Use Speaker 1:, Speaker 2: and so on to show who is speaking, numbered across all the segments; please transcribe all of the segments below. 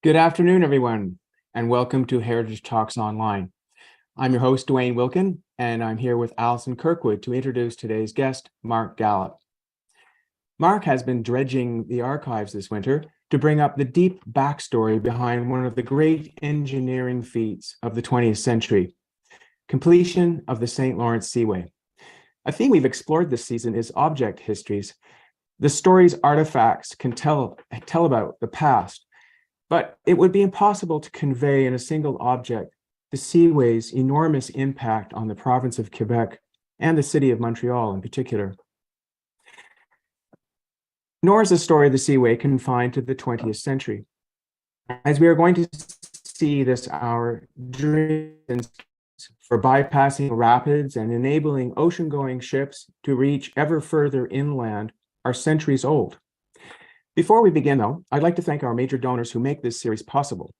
Speaker 1: Good afternoon, everyone, and welcome to Heritage Talks Online. I'm your host, Dwayne Wilkin, and I'm here with Alison Kirkwood to introduce today's guest, Mark Gallup. Mark has been dredging the archives this winter to bring up the deep backstory behind one of the great engineering feats of the 20th century, completion of the St. Lawrence Seaway. A theme we've explored this season is object histories. The stories artifacts can tell about the past, but it would be impossible to convey in a single object the Seaway's enormous impact on the province of Quebec and the city of Montreal in particular. Nor is the story of the Seaway confined to the 20th century. As we are going to see this hour, for bypassing rapids and enabling ocean-going ships to reach ever further inland are centuries old. Before we begin, though, I'd like to thank our major donors who make this series possible: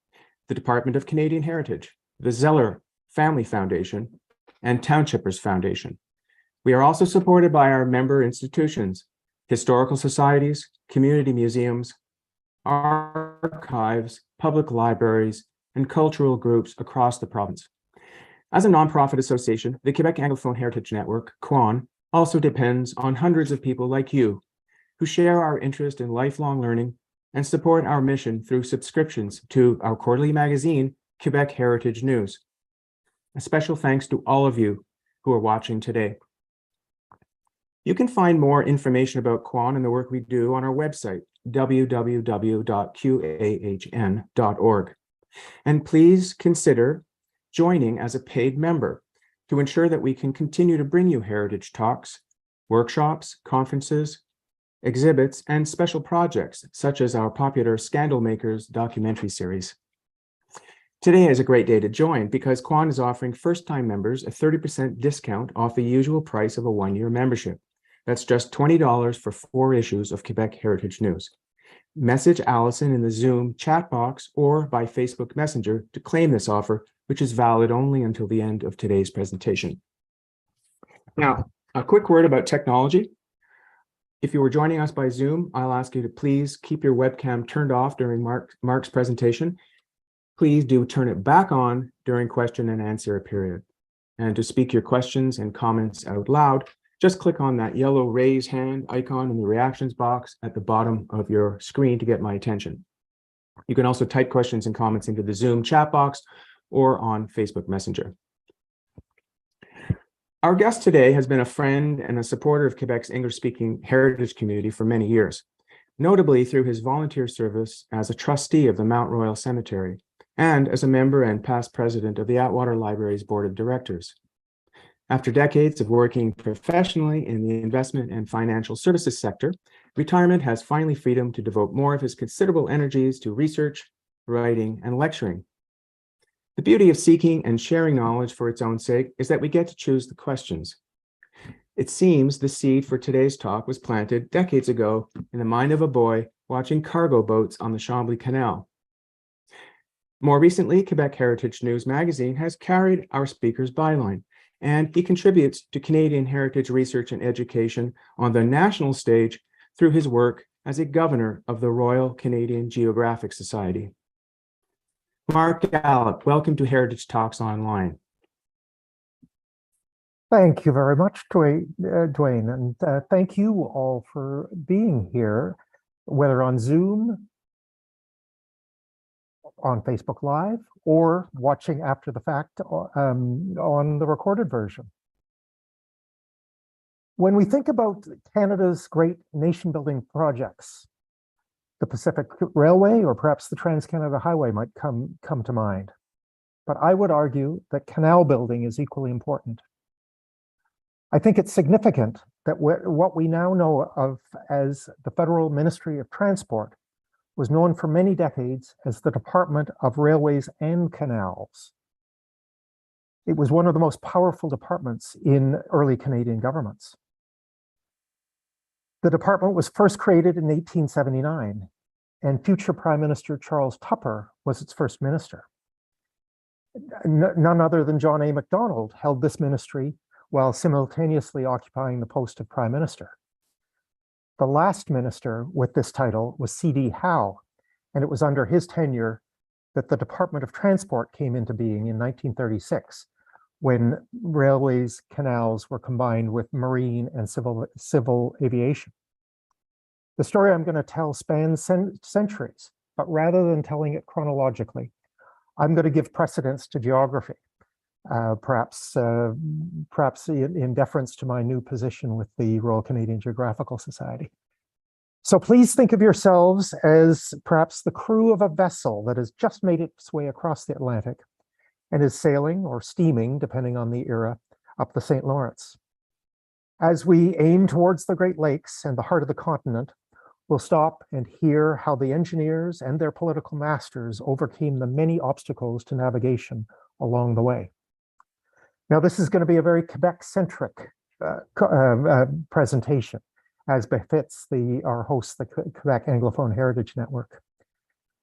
Speaker 1: the Department of Canadian Heritage, the Zeller Family Foundation, and Townshippers Foundation. We are also supported by our member institutions, historical societies, community museums, archives, public libraries, and cultural groups across the province. As a nonprofit association, the Quebec Anglophone Heritage Network, QAN, also depends on hundreds of people like you who share our interest in lifelong learning and support our mission through subscriptions to our quarterly magazine, Quebec Heritage News. A special thanks to all of you who are watching today. You can find more information about QAN and the work we do on our website, www.qahn.org. And please consider joining as a paid member to ensure that we can continue to bring you heritage talks, workshops, conferences, exhibits, and special projects, such as our popular Scandal Makers documentary series. Today is a great day to join because QAN is offering first-time members a 30% discount off the usual price of a one-year membership. That's just $20 for 4 issues of Quebec Heritage News. Message Allison in the Zoom chat box or by Facebook Messenger to claim this offer, which is valid only until the end of today's presentation. Now, a quick word about technology. If you were joining us by Zoom, I'll ask you to please keep your webcam turned off during Mark's presentation. Please do turn it back on during question and answer period. And to speak your questions and comments out loud, just click on that yellow raise hand icon in the reactions box at the bottom of your screen to get my attention. You can also type questions and comments into the Zoom chat box or on Facebook Messenger. Our guest today has been a friend and a supporter of Quebec's English-speaking heritage community for many years, notably through his volunteer service as a trustee of the Mount Royal Cemetery and as a member and past president of the Atwater Library's Board of Directors. After decades of working professionally in the investment and financial services sector, retirement has finally freed him to devote more of his considerable energies to research, writing, and lecturing. The beauty of seeking and sharing knowledge for its own sake is that we get to choose the questions. It seems the seed for today's talk was planted decades ago in the mind of a boy watching cargo boats on the Chambly Canal. More recently, Quebec Heritage News magazine has carried our speaker's byline, and he contributes to Canadian heritage research and education on the national stage through his work as a governor of the Royal Canadian Geographic Society. Mark Gallup, welcome to Heritage Talks Online.
Speaker 2: Thank you very much, Dwayne, and thank you all for being here, whether on Zoom, on Facebook Live, or watching after the fact on the recorded version. When we think about Canada's great nation-building projects, the Pacific Railway or perhaps the Trans-Canada Highway might come to mind. But I would argue that canal building is equally important. I think it's significant that what we now know of as the Federal Ministry of Transport was known for many decades as the Department of Railways and Canals. It was one of the most powerful departments in early Canadian governments. The department was first created in 1879, and future Prime Minister Charles Tupper was its first minister. None other than John A. Macdonald held this ministry while simultaneously occupying the post of Prime Minister. The last minister with this title was C.D. Howe, and it was under his tenure that the Department of Transport came into being in 1936, when railways, canals were combined with marine and civil aviation. The story I'm going to tell spans centuries, but rather than telling it chronologically, I'm going to give precedence to geography, perhaps in deference to my new position with the Royal Canadian Geographical Society. So please think of yourselves as perhaps the crew of a vessel that has just made its way across the Atlantic and is sailing or steaming, depending on the era, up the St. Lawrence. As we aim towards the Great Lakes and the heart of the continent, we'll stop and hear how the engineers and their political masters overcame the many obstacles to navigation along the way. Now, this is going to be a very Quebec-centric presentation, as befits our host, the Quebec Anglophone Heritage Network.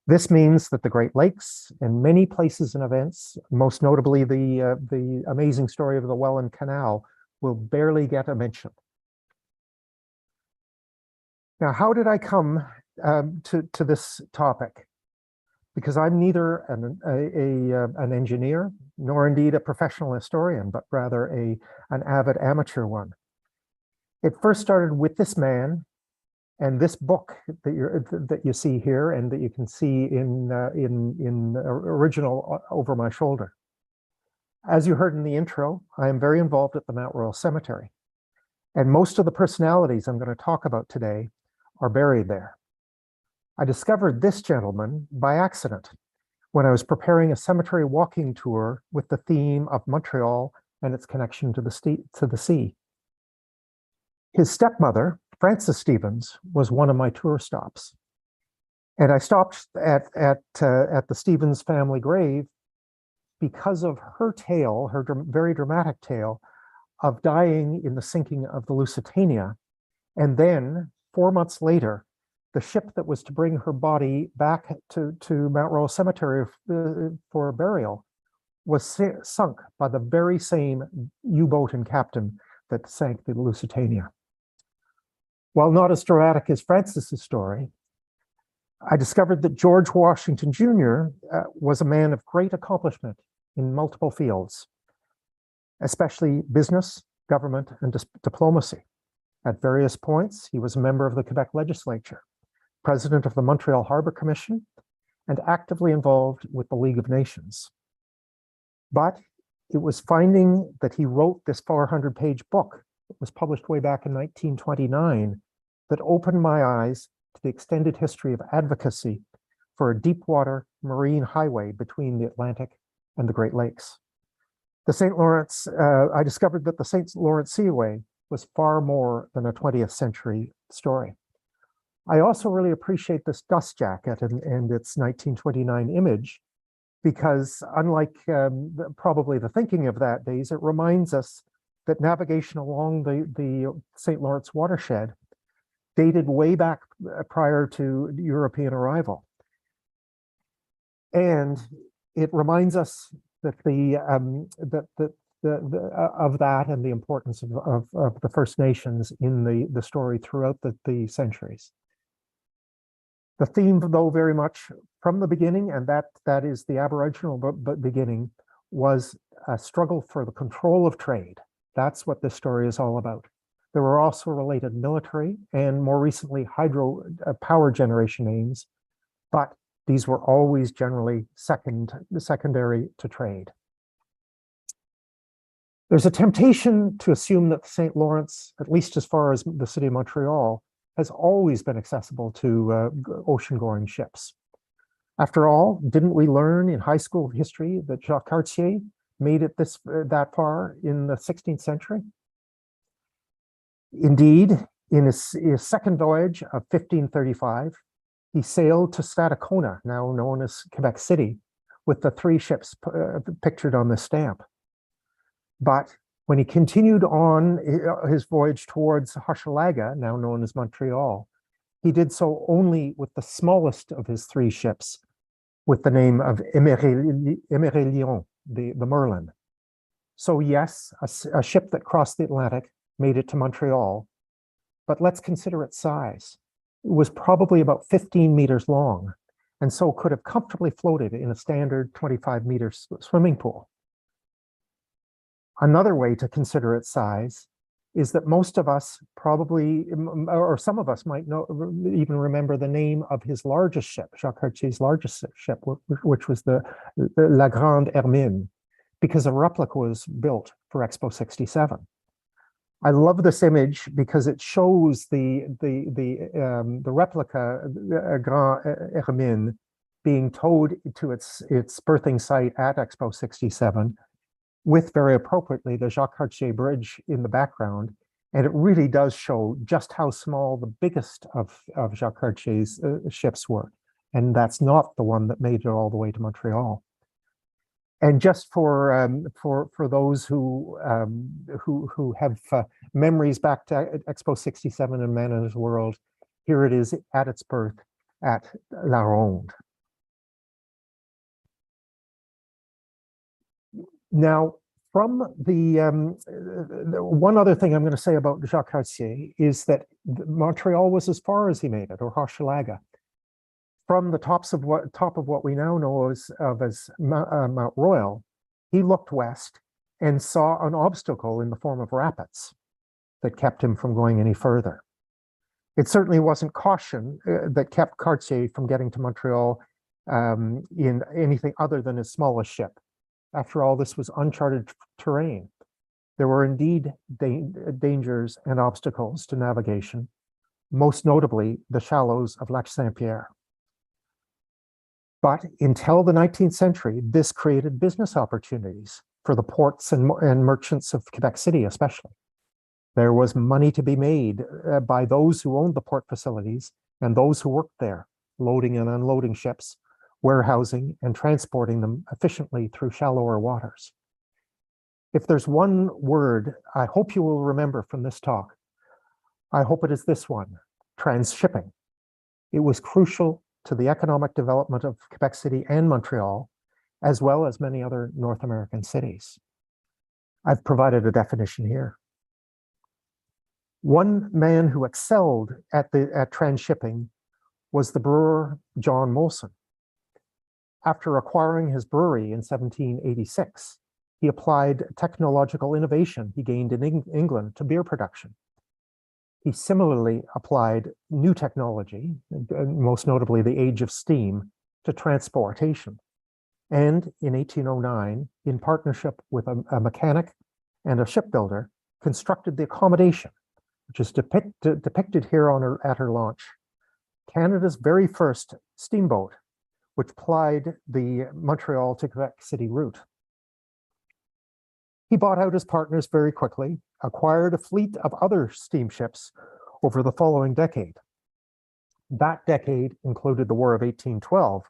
Speaker 2: This means that the Great Lakes and many places and events, most notably the amazing story of the Welland Canal, will barely get a mention. Now, how did I come to this topic? Because I'm neither an engineer, nor indeed a professional historian, but rather an avid amateur one. It first started with this man and this book that you see here and that you can see in original over my shoulder. As you heard in the intro, I am very involved at the Mount Royal Cemetery, and most of the personalities I'm going to talk about today are buried there. I discovered this gentleman by accident when I was preparing a cemetery walking tour with the theme of Montreal and its connection to the sea. His stepmother, Frances Stevens, was one of my tour stops. And I stopped at the Stevens family grave because of her tale, her very dramatic tale of dying in the sinking of the Lusitania. And then 4 months later, the ship that was to bring her body back to Mount Royal Cemetery for burial was sunk by the very same U-boat and captain that sank the Lusitania. While not as dramatic as Frances's story, I discovered that George Washington Jr. Was a man of great accomplishment in multiple fields, especially business, government, and diplomacy. At various points, he was a member of the Quebec legislature, president of the Montreal Harbor Commission, and actively involved with the League of Nations. But it was finding that he wrote this 400-page book that was published way back in 1929 that opened my eyes to the extended history of advocacy for a deep water marine highway between the Atlantic and the Great Lakes. The St. Lawrence, I discovered that the St. Lawrence Seaway was far more than a 20th century story. I also really appreciate this dust jacket and its 1929 image, because unlike probably the thinking of that days, it reminds us that navigation along the St. Lawrence watershed dated way back prior to European arrival. And it reminds us that of that and the importance of the First Nations in the story throughout the centuries. The theme, though, very much from the beginning, and that is the Aboriginal beginning, was a struggle for the control of trade. That's what this story is all about. There were also related military and more recently hydro power generation aims, but these were always generally secondary to trade. There's a temptation to assume that the St. Lawrence, at least as far as the city of Montreal, has always been accessible to ocean-going ships. After all, didn't we learn in high school history that Jacques Cartier made it that far in the 16th century? Indeed, in his second voyage of 1535, he sailed to Stadacona, now known as Quebec City, with the 3 ships pictured on the stamp. But when he continued on his voyage towards Hochelaga, now known as Montreal, he did so only with the smallest of his 3 ships, with the name of Emerilion, the Merlin. So yes, a ship that crossed the Atlantic made it to Montreal, but let's consider its size. It was probably about 15 meters long and so could have comfortably floated in a standard 25-meter swimming pool. Another way to consider its size is that most of us probably, or some of us might know, even remember the name of his largest ship, Jacques Cartier's largest ship, which was the La Grande Hermine, because a replica was built for Expo 67. I love this image because it shows the replica Grand Hermine being towed to its berthing site at Expo 67, with very appropriately the Jacques Cartier Bridge in the background. And it really does show just how small the biggest of Jacques Cartier's ships were. And that's not the one that made it all the way to Montreal. And just for those who have memories back to Expo 67 and Man in His World, here it is at its birth at La Ronde. Now, from the one other thing I'm going to say about Jacques Cartier is that Montreal was as far as he made it, or Hochelaga. From the top of what we now know as Mount Royal, he looked west and saw an obstacle in the form of rapids that kept him from going any further. It certainly wasn't caution that kept Cartier from getting to Montreal in anything other than his smallest ship. After all, this was uncharted terrain. There were indeed dangers and obstacles to navigation, most notably the shallows of Lac Saint-Pierre. But until the 19th century, this created business opportunities for the ports and merchants of Quebec City, especially. There was money to be made by those who owned the port facilities and those who worked there, loading and unloading ships, warehousing and transporting them efficiently through shallower waters. If there's one word I hope you will remember from this talk, I hope it is this one: transshipping. It was crucial to the economic development of Quebec City and Montreal, as well as many other North American cities. I've provided a definition here. One man who excelled at transshipping was the brewer John Molson. After acquiring his brewery in 1786, he applied technological innovation he gained in England to beer production. He similarly applied new technology, most notably the age of steam, to transportation. And in 1809, in partnership with a mechanic and a shipbuilder, constructed the accommodation, which is depicted here at her launch, Canada's very first steamboat, which plied the Montreal to Quebec City route. He bought out his partners very quickly, acquired a fleet of other steamships over the following decade. That decade included the War of 1812,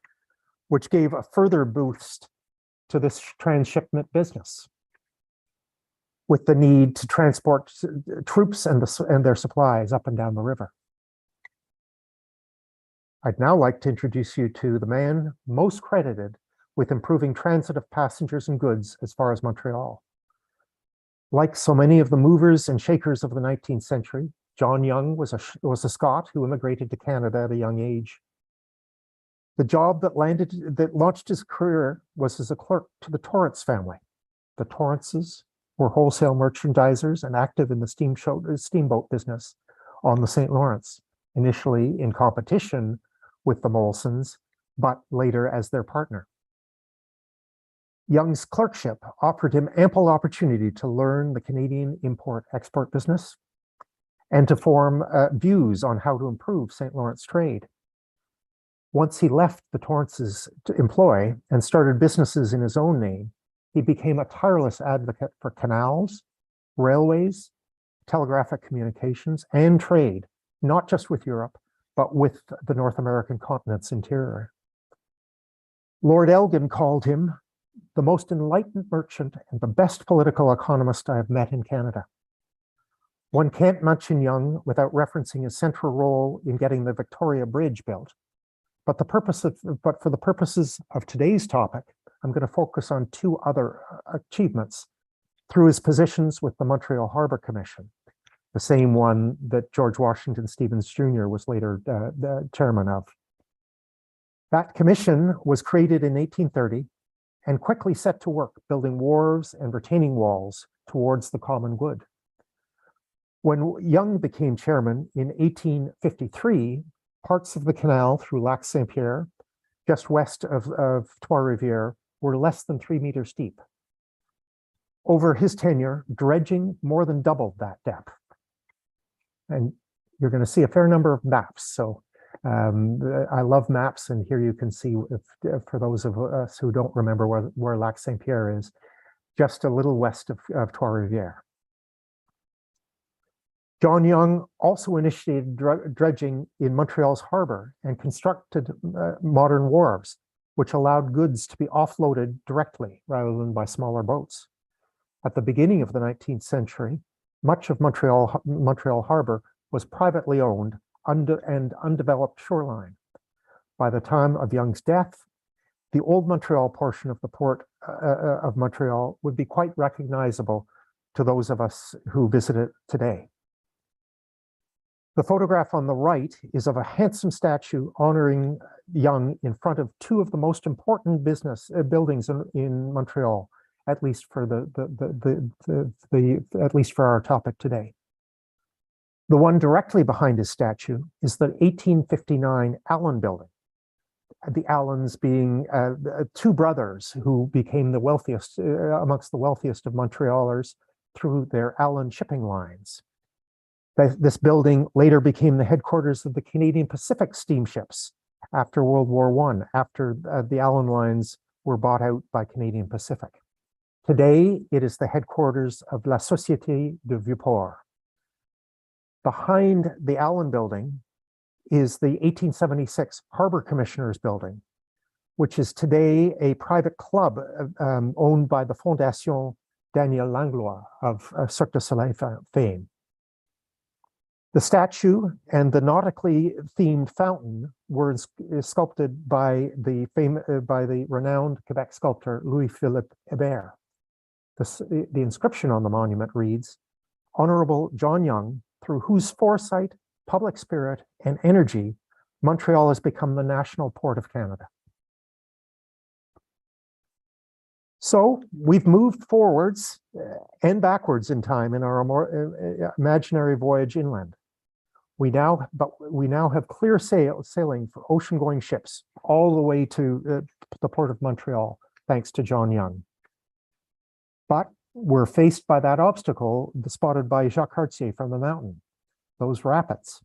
Speaker 2: which gave a further boost to this transshipment business, with the need to transport troops and their supplies up and down the river. I'd now like to introduce you to the man most credited with improving transit of passengers and goods as far as Montreal. Like so many of the movers and shakers of the 19th century, John Young was a Scot who immigrated to Canada at a young age. The job that launched his career was as a clerk to the Torrance family. The Torrances were wholesale merchandisers and active in the steamboat business on the St. Lawrence, initially in competition with the Molsons, but later as their partner. Young's clerkship offered him ample opportunity to learn the Canadian import-export business and to form views on how to improve St. Lawrence trade. Once he left the Torrance's employ and started businesses in his own name, he became a tireless advocate for canals, railways, telegraphic communications, and trade, not just with Europe, but with the North American continent's interior. Lord Elgin called him the most enlightened merchant and the best political economist I have met in Canada. One can't mention Young without referencing his central role in getting the Victoria Bridge built. But for the purposes of today's topic, I'm going to focus on two other achievements through his positions with the Montreal Harbour Commission, the same one that George Washington Stevens Jr. was later the chairman of. That commission was created in 1830 and quickly set to work building wharves and retaining walls towards the common good. When Young became chairman in 1853, parts of the canal through Lac Saint-Pierre, just west of Trois-Rivières, were less than 3 meters deep. Over his tenure, dredging more than doubled that depth. And you're going to see a fair number of maps. So I love maps, and here you can see, for those of us who don't remember where Lac Saint-Pierre is, just a little west of Trois-Rivières. John Young also initiated dredging in Montreal's harbor and constructed modern wharves, which allowed goods to be offloaded directly rather than by smaller boats. At the beginning of the 19th century, much of Montreal harbor was privately owned and undeveloped shoreline. By the time of Young's death, the old Montreal portion of the port of Montreal would be quite recognizable to those of us who visit it today. The photograph on the right is of a handsome statue honoring Young in front of two of the most important business buildings in Montreal, at least for at least for our topic today. The one directly behind his statue is the 1859 Allen Building. The Allens being two brothers who became the wealthiest amongst the wealthiest of Montrealers through their Allen shipping lines. This building later became the headquarters of the Canadian Pacific steamships after World War I, after the Allen lines were bought out by Canadian Pacific. Today, it is the headquarters of La Société de Vieux-Port. Behind the Allen Building is the 1876 Harbor Commissioners Building, which is today a private club owned by the Fondation Daniel Langlois of Cirque du Soleil fame. The statue and the nautically themed fountain were sculpted by the renowned Quebec sculptor Louis-Philippe Hébert. The inscription on the monument reads, "Honorable John Young, through whose foresight, public spirit, and energy, Montreal has become the national port of Canada." So we've moved forwards and backwards in time in our more imaginary voyage inland. We now have clear sailing for ocean-going ships all the way to the port of Montreal, thanks to John Young. But we're faced by that obstacle spotted by Jacques Cartier from the mountain, those rapids.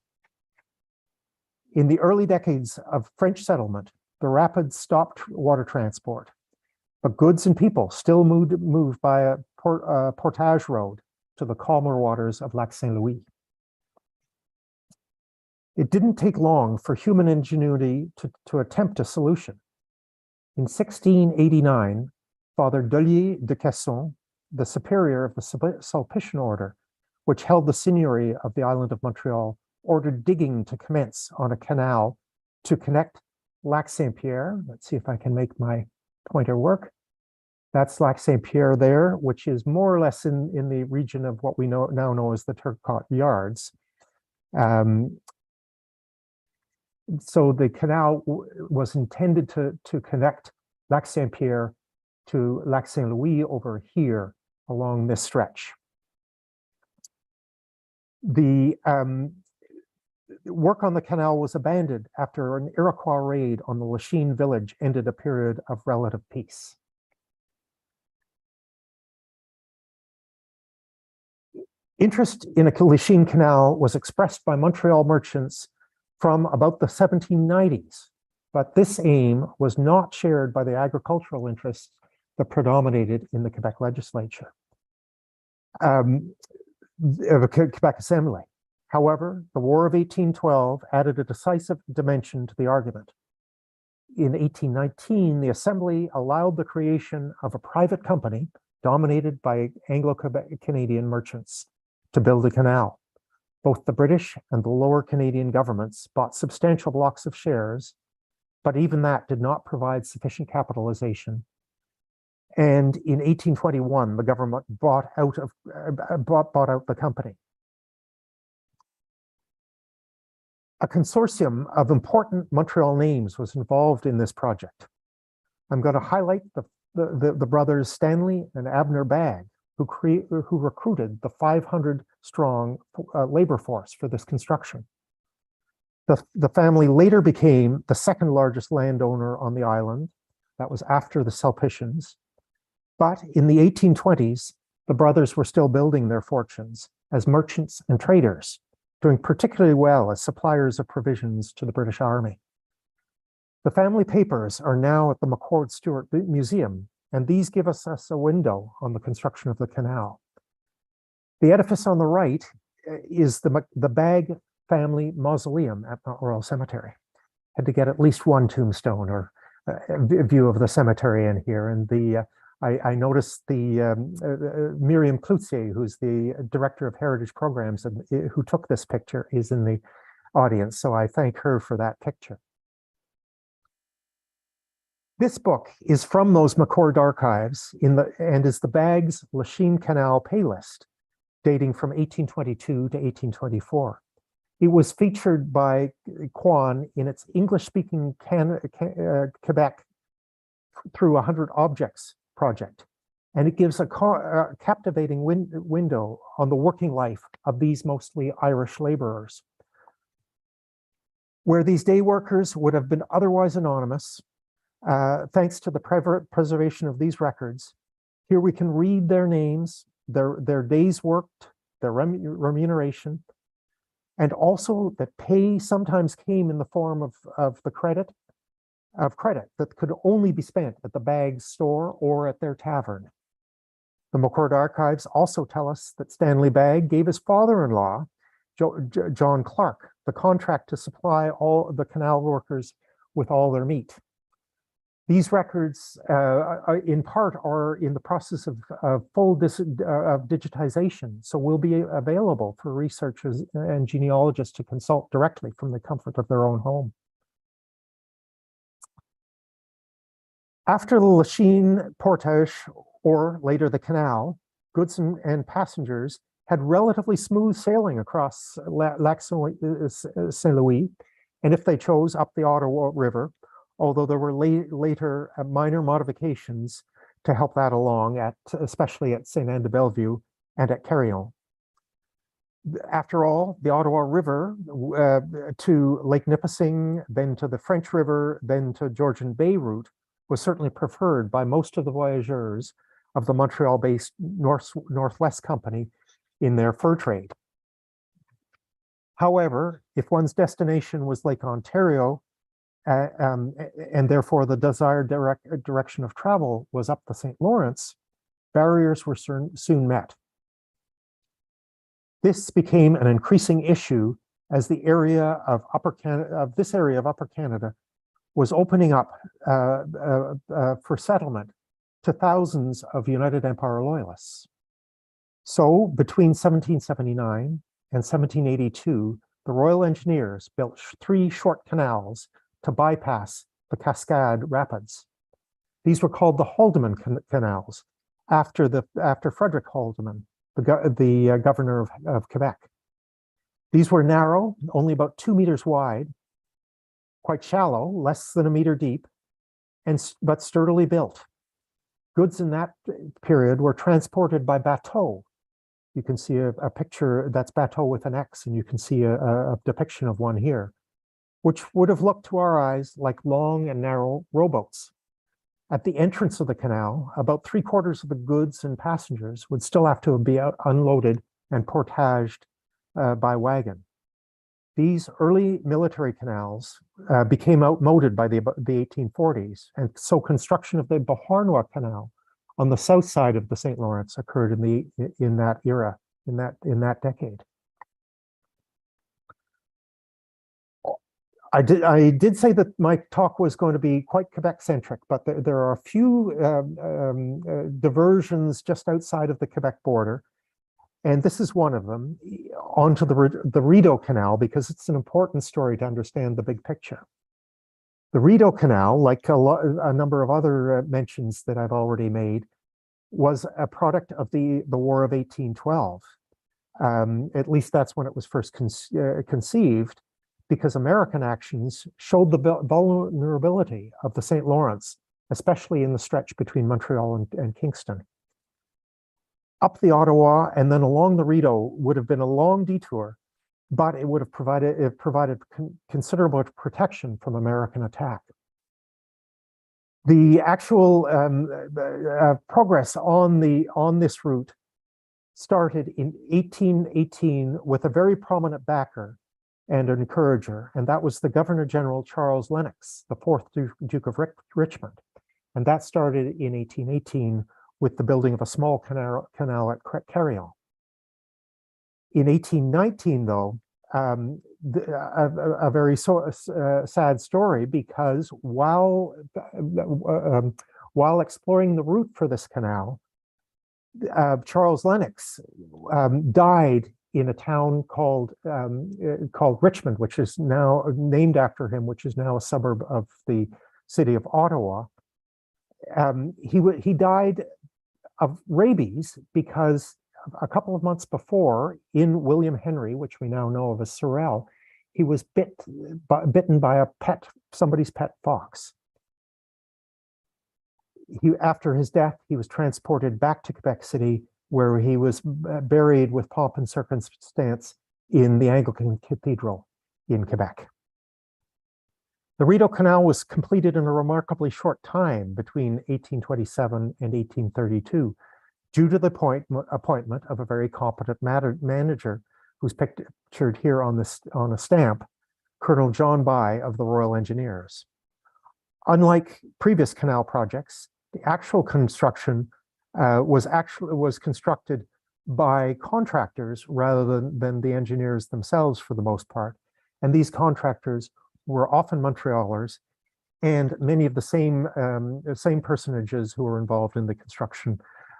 Speaker 2: In the early decades of French settlement, the rapids stopped water transport, but goods and people still moved by a portage road to the calmer waters of Lac Saint-Louis. It didn't take long for human ingenuity to attempt a solution. In 1689, Father Dollier de Casson, the superior of the Sulpician order, which held the seigneury of the island of Montreal, ordered digging to commence on a canal to connect Lac Saint-Pierre. Let's see if I can make my pointer work. That's Lac Saint-Pierre there, which is more or less in the region of what we now know as the Turcotte Yards. So the canal was intended to connect Lac Saint-Pierre to Lac Saint-Louis over here along this stretch. The work on the canal was abandoned after an Iroquois raid on the Lachine village ended a period of relative peace. Interest in a Lachine canal was expressed by Montreal merchants from about the 1790s, but this aim was not shared by the agricultural interests that predominated in the Quebec legislature, the Quebec Assembly. However, the War of 1812 added a decisive dimension to the argument. In 1819, the Assembly allowed the creation of a private company dominated by Anglo-Canadian merchants to build a canal. Both the British and the Lower Canadian governments bought substantial blocks of shares, but even that did not provide sufficient capitalization. And in 1821, the government bought out the company. A consortium of important Montreal names was involved in this project. I'm going to highlight the brothers Stanley and Abner Bagg, who recruited the 500-strong labor force for this construction. The family later became the second largest landowner on the island. That was after the Sulpicians. But in the 1820s, the brothers were still building their fortunes as merchants and traders, doing particularly well as suppliers of provisions to the British Army. The family papers are now at the McCord Stewart Museum, and these give us a window on the construction of the canal. The edifice on the right is the Bagg family mausoleum at Mount Royal Cemetery. Had to get at least one tombstone or a view of the cemetery in here. And I noticed the Miriam Cloutier, who's the director of heritage programs and who took this picture, is in the audience. So I thank her for that picture. This book is from those McCord archives and is the Bagg's Lachine Canal pay list, dating from 1822 to 1824. It was featured by Quan in its English-speaking Quebec through 100 Objects project, and it gives a captivating window on the working life of these mostly Irish laborers. Where these day workers would have been otherwise anonymous, thanks to the preservation of these records, here we can read their names, their days worked, their remuneration, and also that pay sometimes came in the form of credit that could only be spent at the Bagg store or at their tavern. The McCord archives also tell us that Stanley Bagg gave his father-in-law, John Clark, the contract to supply all the canal workers with all their meat. These records, in part, are in the process of full digitization, so will be available for researchers and genealogists to consult directly from the comfort of their own home. After the Lachine portage, or later the canal, goods and passengers had relatively smooth sailing across Lac Saint-Louis, and if they chose, up the Ottawa River, although there were later minor modifications to help that along, especially at Saint-Anne-de-Bellevue and at Carillon. After all, the Ottawa River to Lake Nipissing, then to the French River, then to Georgian Bay route was certainly preferred by most of the voyageurs of the Montreal-based Northwest Company in their fur trade. However, if one's destination was Lake Ontario, and therefore the desired direction of travel was up the St. Lawrence, barriers were soon met. This became an increasing issue as the area of this area of Upper Canada was opening up for settlement to thousands of United Empire Loyalists. So between 1779 and 1782, the Royal Engineers built 3 short canals to bypass the Cascade Rapids. These were called the Haldeman Canals, after Frederick Haldeman, the governor of Quebec. These were narrow, only about 2 meters wide, quite shallow, less than 1 meter deep, but sturdily built. Goods in that period were transported by bateau. You can see a picture that's bateau with an X, and you can see a depiction of one here, which would have looked to our eyes like long and narrow rowboats. At the entrance of the canal, about 3/4 of the goods and passengers would still have to be unloaded and portaged by wagon. These early military canals became outmoded by the 1840s, and so construction of the Beauharnois Canal on the south side of the St. Lawrence occurred in that era, in that decade. I did say that my talk was going to be quite Quebec-centric, but there are a few diversions just outside of the Quebec border, and this is one of them, onto the Rideau Canal, because it's an important story to understand the big picture. The Rideau Canal, like a number of other mentions that I've already made, was a product of the War of 1812. At least that's when it was first conceived. because American actions showed the vulnerability of the St. Lawrence, especially in the stretch between Montreal and Kingston. Up the Ottawa and then along the Rideau would have been a long detour, but it would have provided considerable protection from American attack. The actual progress on this route started in 1818 with a very prominent backer and an encourager, and that was the Governor General Charles Lennox, the fourth Duke of Richmond. And that started in 1818 with the building of a small canal at Carillon. In 1819, though, a very sad story, because while exploring the route for this canal, Charles Lennox died in a town called Richmond, which is now named after him, which is now a suburb of the city of Ottawa. He died of rabies because a couple of months before, in William Henry, which we now know of as Sorel, he was bitten by somebody's pet fox. After his death, he was transported back to Quebec City, where he was buried with pomp and circumstance in the Anglican Cathedral in Quebec. The Rideau Canal was completed in a remarkably short time between 1827 and 1832, due to the appointment of a very competent manager who's pictured here on a stamp, Colonel John By of the Royal Engineers. Unlike previous canal projects, the actual construction was constructed by contractors rather than the engineers themselves for the most part. And these contractors were often Montrealers, and many of the same personages who were involved in the construction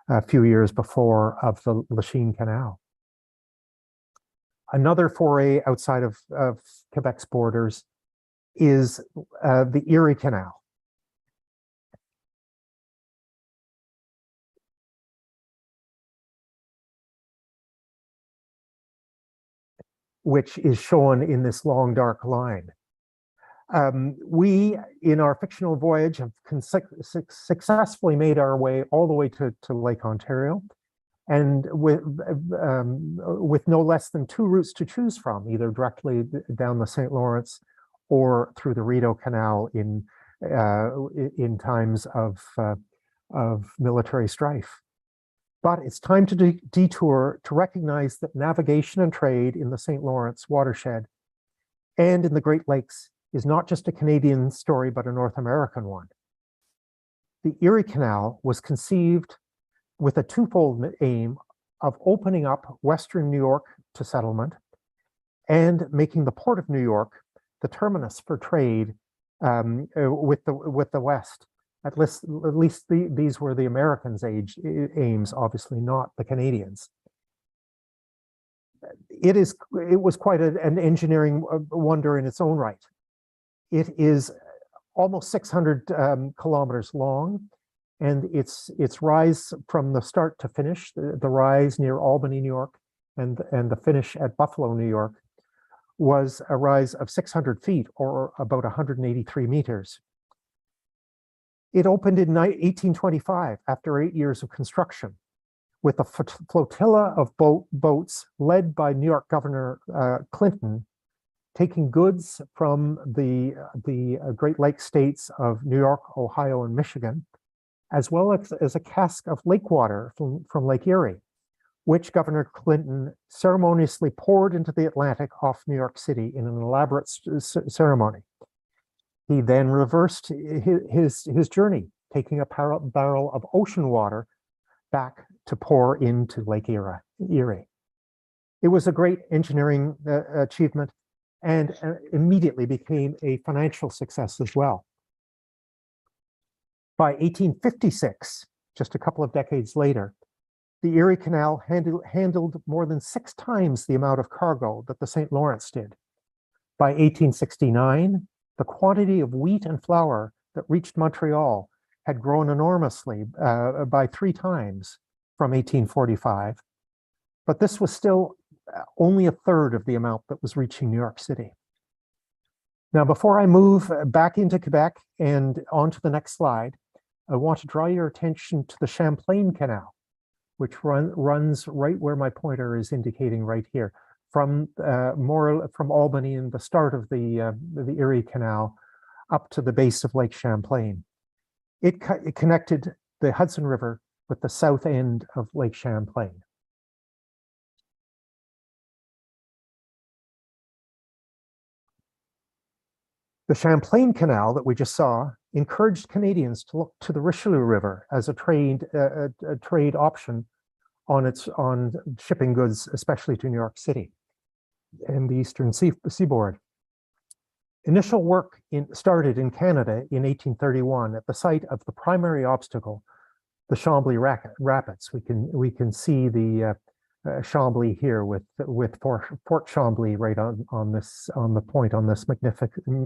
Speaker 2: a few years before of the Lachine Canal. Another foray outside of Quebec's borders is the Erie Canal. Which is shown in this long dark line. We, in our fictional voyage, have successfully made our way all the way to Lake Ontario, and with no less than two routes to choose from, either directly down the St. Lawrence or through the Rideau Canal in times of military strife. But it's time to detour to recognize that navigation and trade in the St. Lawrence watershed and in the Great Lakes is not just a Canadian story, but a North American one. The Erie Canal was conceived with a twofold aim of opening up Western New York to settlement and making the Port of New York the terminus for trade with the West. At least these were the Americans' aims, obviously not the Canadians. It was quite an engineering wonder in its own right. It is almost 600 kilometers long, and its rise from the start to finish, the rise near Albany, New York, and the finish at Buffalo, New York, was a rise of 600 feet, or about 183 meters. It opened in 1825 after 8 years of construction, with a flotilla of boats led by New York Governor Clinton, taking goods from the Great Lakes states of New York, Ohio, and Michigan, as well as a cask of lake water from Lake Erie, which Governor Clinton ceremoniously poured into the Atlantic off New York City in an elaborate ceremony. He then reversed his journey, taking a barrel of ocean water back to pour into Lake Erie. It was a great engineering achievement, and immediately became a financial success as well. By 1856, just a couple of decades later, the Erie Canal handled more than 6 times the amount of cargo that the St. Lawrence did. By 1869, the quantity of wheat and flour that reached Montreal had grown enormously by 3 times from 1845, but this was still only a third of the amount that was reaching New York City. Now, before I move back into Quebec and on to the next slide, I want to draw your attention to the Champlain Canal, which runs right where my pointer is indicating right here, from Albany and the start of the Erie Canal up to the base of Lake Champlain. It connected the Hudson River with the south end of Lake Champlain. The Champlain Canal that we just saw encouraged Canadians to look to the Richelieu River as a trade option on shipping goods, especially to New York City and the eastern seaboard. Initial work started in Canada in 1831 at the site of the primary obstacle, the Chambly Rapids. We can see the Chambly here with Fort Chambly right on the point on this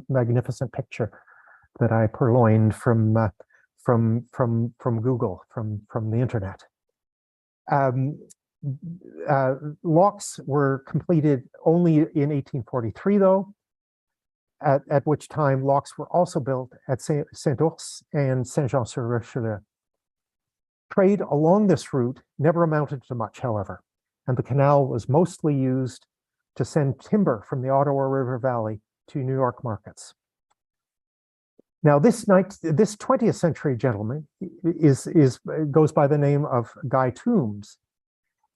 Speaker 2: magnificent picture that I purloined from Google, from the internet. Locks were completed only in 1843, though, at which time locks were also built at Saint-Ours and Saint-Jean-sur-Richelieu. Trade along this route never amounted to much, however, and the canal was mostly used to send timber from the Ottawa River Valley to New York markets. Now, this 20th century gentleman goes by the name of Guy Toombs.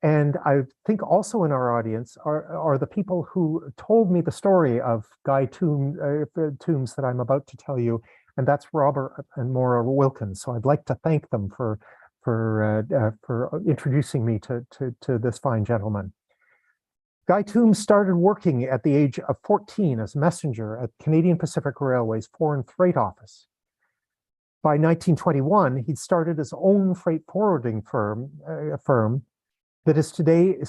Speaker 2: And I think also in our audience are the people who told me the story of Guy Toombs that I'm about to tell you, and that's Robert and Maura Wilkins. So I'd like to thank them for introducing me to this fine gentleman. Guy Toombs started working at the age of 14 as messenger at Canadian Pacific Railway's Foreign Freight Office. By 1921, he'd started his own freight forwarding firm that is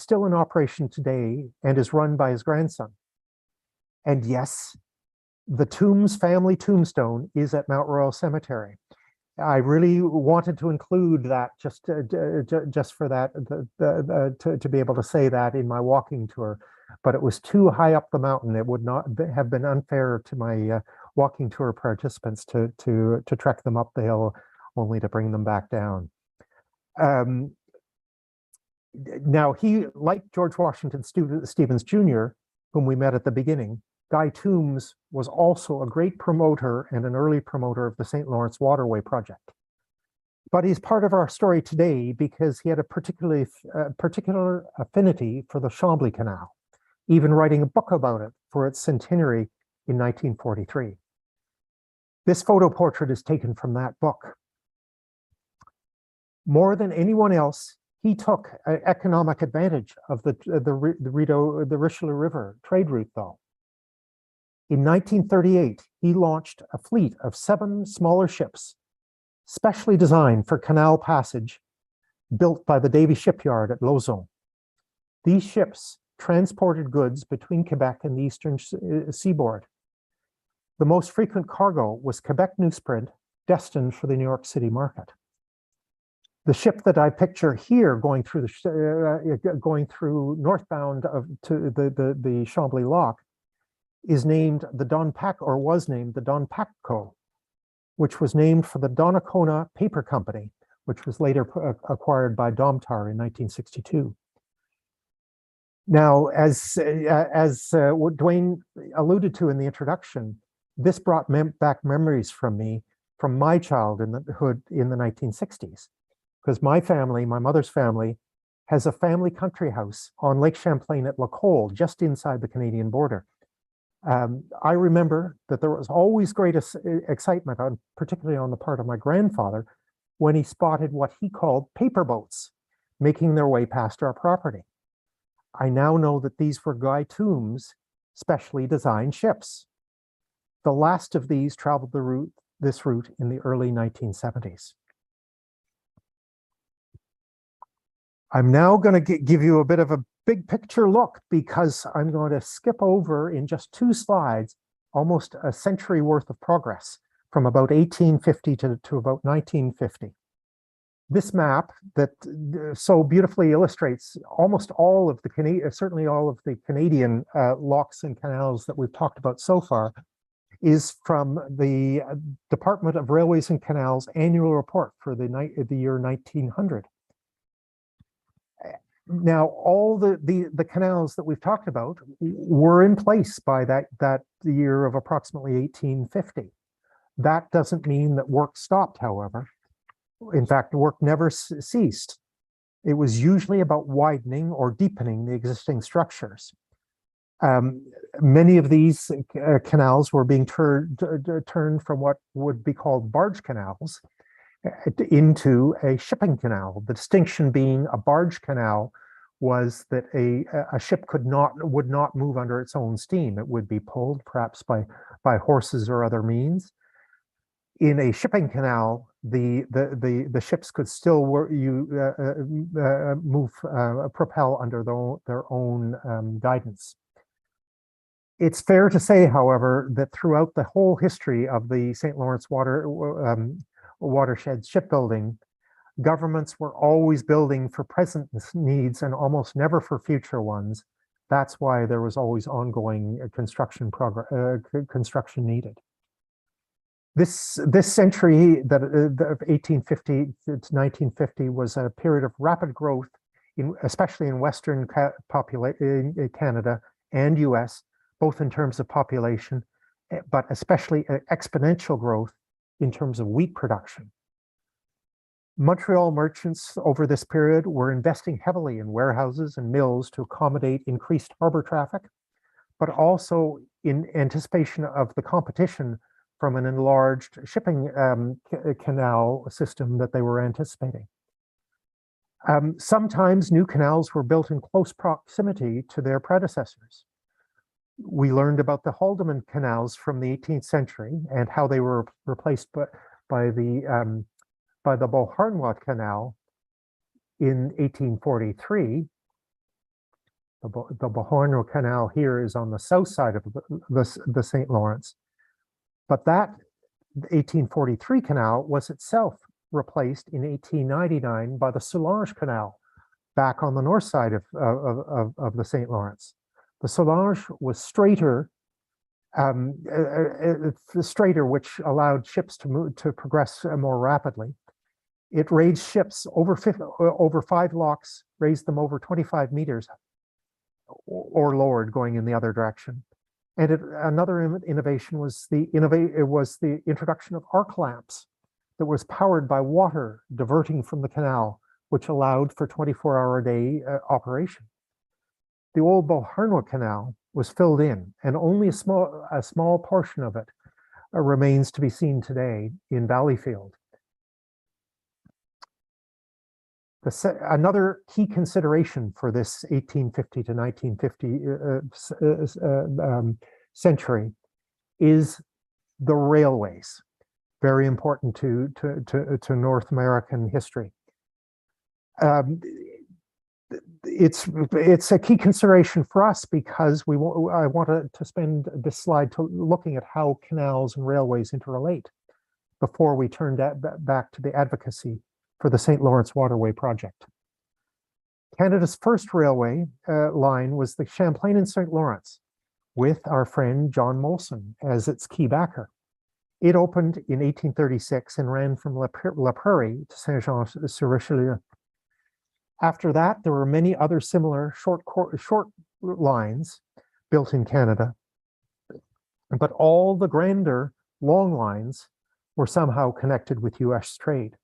Speaker 2: still in operation today and is run by his grandson. And yes, the Toombs family tombstone is at Mount Royal Cemetery. I really wanted to include that just for that, to be able to say that in my walking tour, but it was too high up the mountain. It would not have been unfair to my walking tour participants to trek them up the hill only to bring them back down. Now, he, like George Washington Stevens Jr., whom we met at the beginning, Guy Toombs was also a great promoter and an early promoter of the St. Lawrence Waterway Project. But he's part of our story today because he had a particular affinity for the Chambly Canal, even writing a book about it for its centenary in 1943. This photo portrait is taken from that book. More than anyone else, he took economic advantage of the Richelieu River trade route, though. In 1938, he launched a fleet of 7 smaller ships, specially designed for canal passage, built by the Davie Shipyard at Lauson. These ships transported goods between Quebec and the eastern seaboard. The most frequent cargo was Quebec newsprint, destined for the New York City market. The ship that I picture here going through northbound to the Chambly Lock is named the was named the Don Pacco, which was named for the Donnacona Paper Company, which was later acquired by Domtar in 1962. Now, as what Dwayne alluded to in the introduction, this brought back memories from my childhood in the 1960s. Because my family, my mother's family, has a family country house on Lake Champlain at Lacolle, just inside the Canadian border. I remember that there was always great excitement, particularly on the part of my grandfather, when he spotted what he called paper boats making their way past our property. I now know that these were Guy Toombs' specially designed ships. The last of these traveled this route in the early 1970s. I'm now going to give you a bit of a big picture look because I'm going to skip over in just 2 slides almost a century worth of progress from about 1850 to about 1950. This map that so beautifully illustrates almost all of the certainly all of the Canadian locks and canals that we've talked about so far is from the Department of Railways and Canals annual report for the year 1900. Now, all the canals that we've talked about were in place by that year of approximately 1850. That doesn't mean that work stopped, however. In fact, work never ceased. It was usually about widening or deepening the existing structures. Many of these canals were being turned from what would be called barge canals into a shipping canal. The distinction being a barge canal was that a ship would not move under its own steam. It would be pulled perhaps by horses or other means. In a shipping canal, the ships could still propel under their own guidance. It's fair to say, however, that throughout the whole history of the St. Lawrence watershed shipbuilding, governments were always building for present needs and almost never for future ones. That's why there was always ongoing construction needed. This century, that of 1850 to 1950, was a period of rapid growth, especially in Western Canada and US, both in terms of population, but especially exponential growth in terms of wheat production. Montreal merchants over this period were investing heavily in warehouses and mills to accommodate increased harbor traffic, but also in anticipation of the competition from an enlarged shipping canal system that they were anticipating. Sometimes new canals were built in close proximity to their predecessors. We learned about the Haldeman canals from the 18th century and how they were replaced by the Beauharnois Canal in 1843. The Beauharnois Canal here is on the south side of the St. Lawrence. But that 1843 canal was itself replaced in 1899 by the Soulanges Canal back on the north side of the St. Lawrence. The Soulanges was straighter, which allowed ships to progress more rapidly. It raised ships over 5 locks, raised them over 25 meters, or lowered going in the other direction. And another innovation was the introduction of arc lamps that was powered by water diverting from the canal, which allowed for 24-hour-a-day operation. The old Beauharnois Canal was filled in, and only a small portion of it remains to be seen today in Valleyfield. Another key consideration for this 1850 to 1950 century is the railways, very important to North American history. It's a key consideration for us because I wanted to spend this slide looking at how canals and railways interrelate before we turn back to the advocacy for the St. Lawrence Waterway Project. Canada's first railway line was the Champlain and St. Lawrence, with our friend John Molson as its key backer. It opened in 1836 and ran from La Prairie to Saint-Jean-sur-Richelieu. After that, there were many other similar short lines built in Canada, but all the grander long lines were somehow connected with US trade.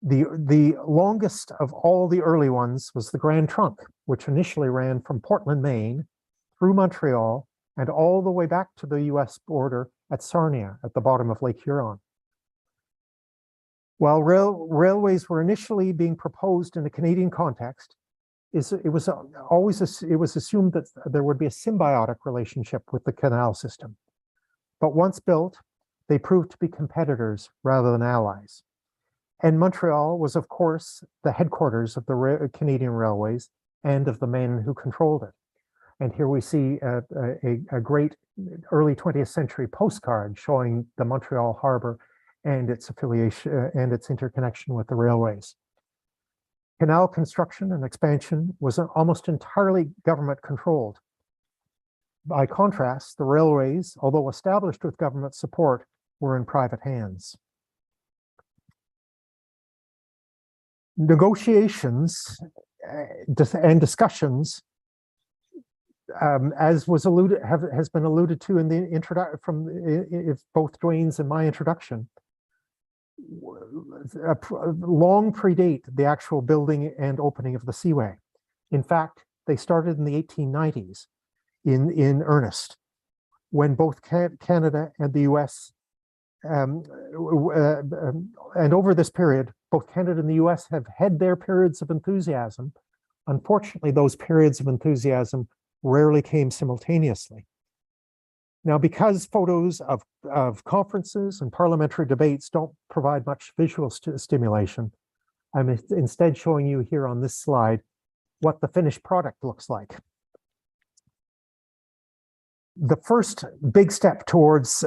Speaker 2: The longest of all the early ones was the Grand Trunk, which initially ran from Portland, Maine, through Montreal, and all the way back to the US border at Sarnia, at the bottom of Lake Huron. While railways were initially being proposed in a Canadian context, it was assumed that there would be a symbiotic relationship with the canal system. But once built, they proved to be competitors rather than allies. And Montreal was, of course, the headquarters of the Canadian Railways and of the men who controlled it. And here we see a great early 20th century postcard showing the Montreal harbor and its affiliation and its interconnection with the railways. Canal construction and expansion was almost entirely government controlled. By contrast, the railways, although established with government support, were in private hands. Negotiations and discussions, as was has been alluded to in the introduction from both Dwayne's and my introduction, long predate the actual building and opening of the Seaway. In fact, they started in the 1890s in earnest, when both Canada and the US, and over this period, both Canada and the US have had their periods of enthusiasm. Unfortunately, those periods of enthusiasm rarely came simultaneously. Now, because photos of conferences and parliamentary debates don't provide much visual stimulation, I'm instead showing you here on this slide what the finished product looks like. The first big step towards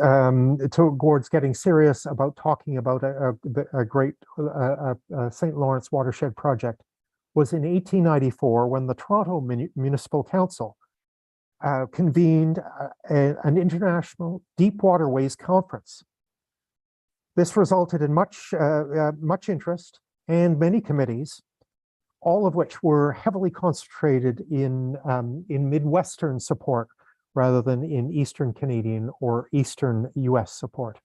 Speaker 2: getting serious about talking about a great St. Lawrence watershed project was in 1894, when the Toronto Municipal Council convened an international deep waterways conference. This resulted in much interest and many committees, all of which were heavily concentrated in Midwestern support rather than in Eastern Canadian or Eastern US support.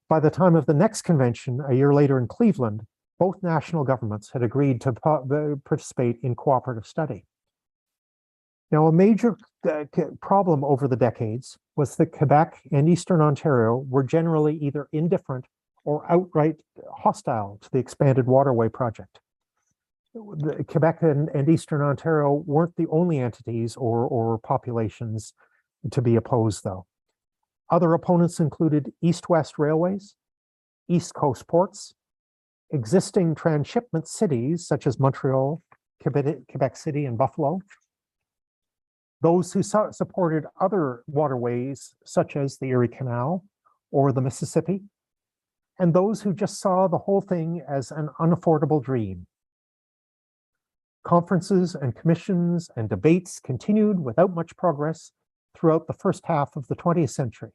Speaker 2: By the time of the next convention, a year later in Cleveland, both national governments had agreed to participate in cooperative study. Now, a major problem over the decades was that Quebec and Eastern Ontario were generally either indifferent or outright hostile to the expanded Waterway project. Quebec and Eastern Ontario weren't the only entities or populations to be opposed, though. Other opponents included east-west railways, east coast ports, existing transshipment cities such as Montreal, Quebec City, and Buffalo, those who supported other waterways such as the Erie Canal or the Mississippi, and those who just saw the whole thing as an unaffordable dream. Conferences and commissions and debates continued without much progress throughout the first half of the 20th century.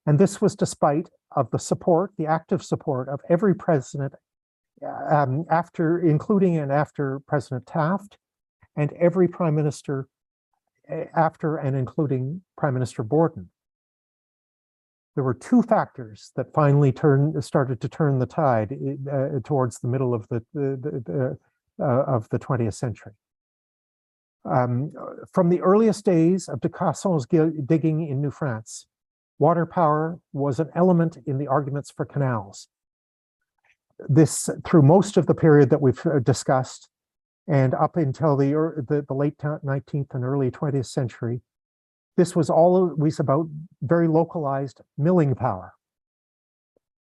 Speaker 2: And this was despite of the active support of every president including and after President Taft, and every prime minister after and including Prime Minister Borden. There were two factors that finally started to turn the tide towards the middle of the 20th century. From the earliest days of de Casson's digging in New France, water power was an element in the arguments for canals. This, through most of the period that we've discussed, and up until the late 19th and early 20th century, this was always about very localized milling power.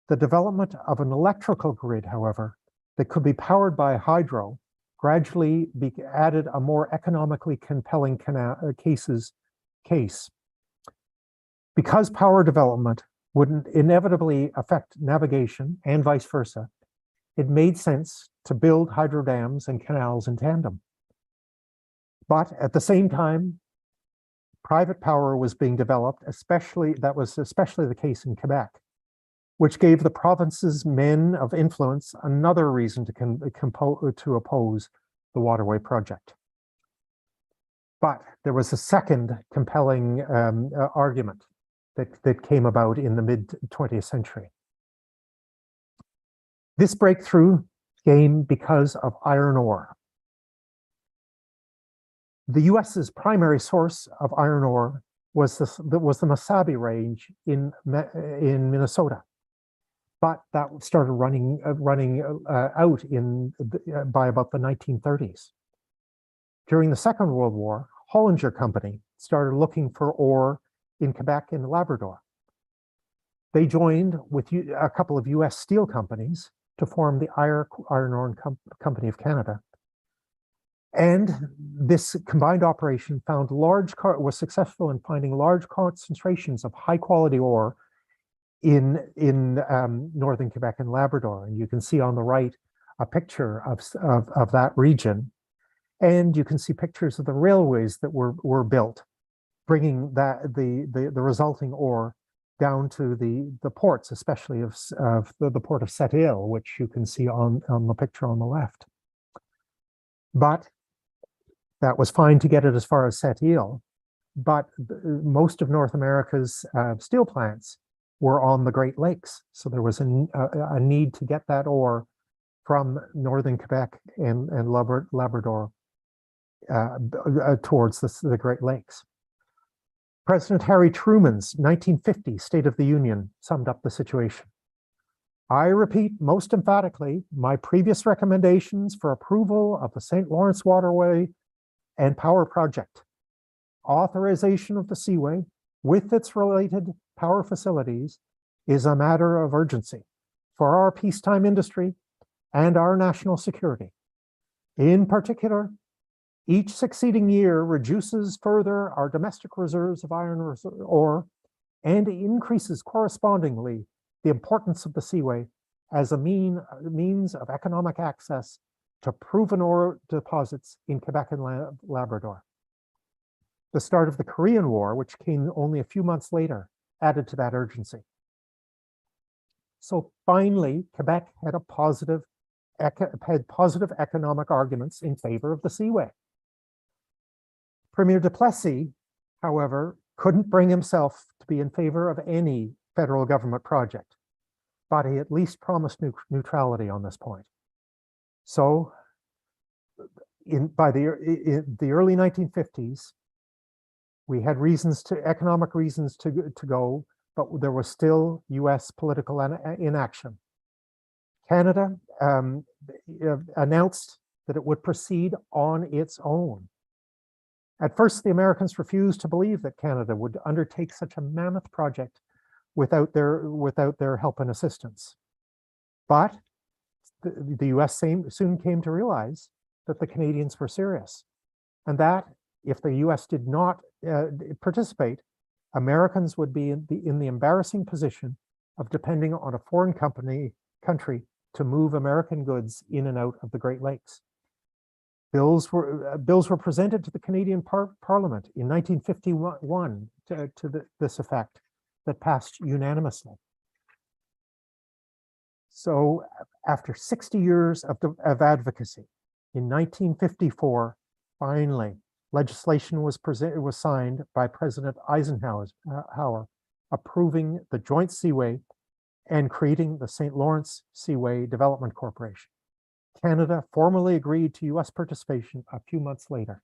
Speaker 2: The development of an electrical grid, however, that could be powered by hydro gradually added a more economically compelling case. Because power development would inevitably affect navigation and vice versa, it made sense to build hydro dams and canals in tandem. But at the same time, private power was being developed, that was especially the case in Quebec, which gave the province's men of influence another reason to oppose the Waterway project. But there was a second compelling argument that came about in the mid-20th century. This breakthrough came because of iron ore. The US's primary source of iron ore was the Mesabi Range in Minnesota, but that started running out by about the 1930s. During the Second World War, Hollinger Company started looking for ore in Quebec and Labrador. They joined with a couple of US steel companies to form the Iron Ore Company of Canada. And this combined operation was successful in finding large concentrations of high quality ore in northern Quebec and Labrador. And you can see on the right a picture of that region. And you can see pictures of the railways that were built bringing the resulting ore down to the ports, especially of the port of Sept-Îles, which you can see on the picture on the left. But that was fine to get it as far as Sept-Îles, but most of North America's steel plants were on the Great Lakes. So there was a need to get that ore from northern Quebec and Labrador towards the Great Lakes. President Harry Truman's 1950 State of the Union summed up the situation. I repeat most emphatically my previous recommendations for approval of the St. Lawrence Waterway and Power Project. Authorization of the Seaway with its related power facilities is a matter of urgency for our peacetime industry and our national security. In particular, each succeeding year reduces further our domestic reserves of iron ore and increases correspondingly the importance of the Seaway as a means of economic access to proven ore deposits in Quebec and Labrador. The start of the Korean War, which came only a few months later, added to that urgency. So finally, Quebec had positive economic arguments in favor of the Seaway. Premier Duplessis, however, couldn't bring himself to be in favor of any federal government project, but he at least promised neutrality on this point. So by the early 1950s, we had economic reasons to go, but there was still US political inaction. Canada announced that it would proceed on its own. At first, the Americans refused to believe that Canada would undertake such a mammoth project without their help and assistance. But the US soon came to realize that the Canadians were serious, and that if the US did not participate, Americans would be in the embarrassing position of depending on a foreign country to move American goods in and out of the Great Lakes. Bills were presented to the Canadian Parliament in 1951 to this effect that passed unanimously. So after 60 years of advocacy, in 1954, finally, legislation was signed by President Eisenhower, approving the Joint Seaway and creating the St. Lawrence Seaway Development Corporation. Canada formally agreed to US participation a few months later.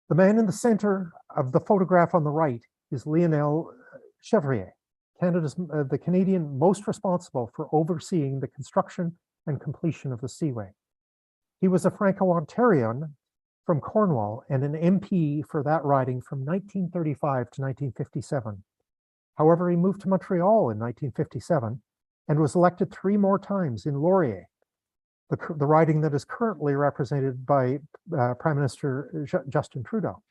Speaker 2: The man in the center of the photograph on the right is Lionel Chevrier, the Canadian most responsible for overseeing the construction and completion of the Seaway. He was a Franco-Ontarian from Cornwall and an MP for that riding from 1935 to 1957. However, he moved to Montreal in 1957 and was elected 3 more times in Laurier, the riding that is currently represented by Prime Minister Justin Trudeau.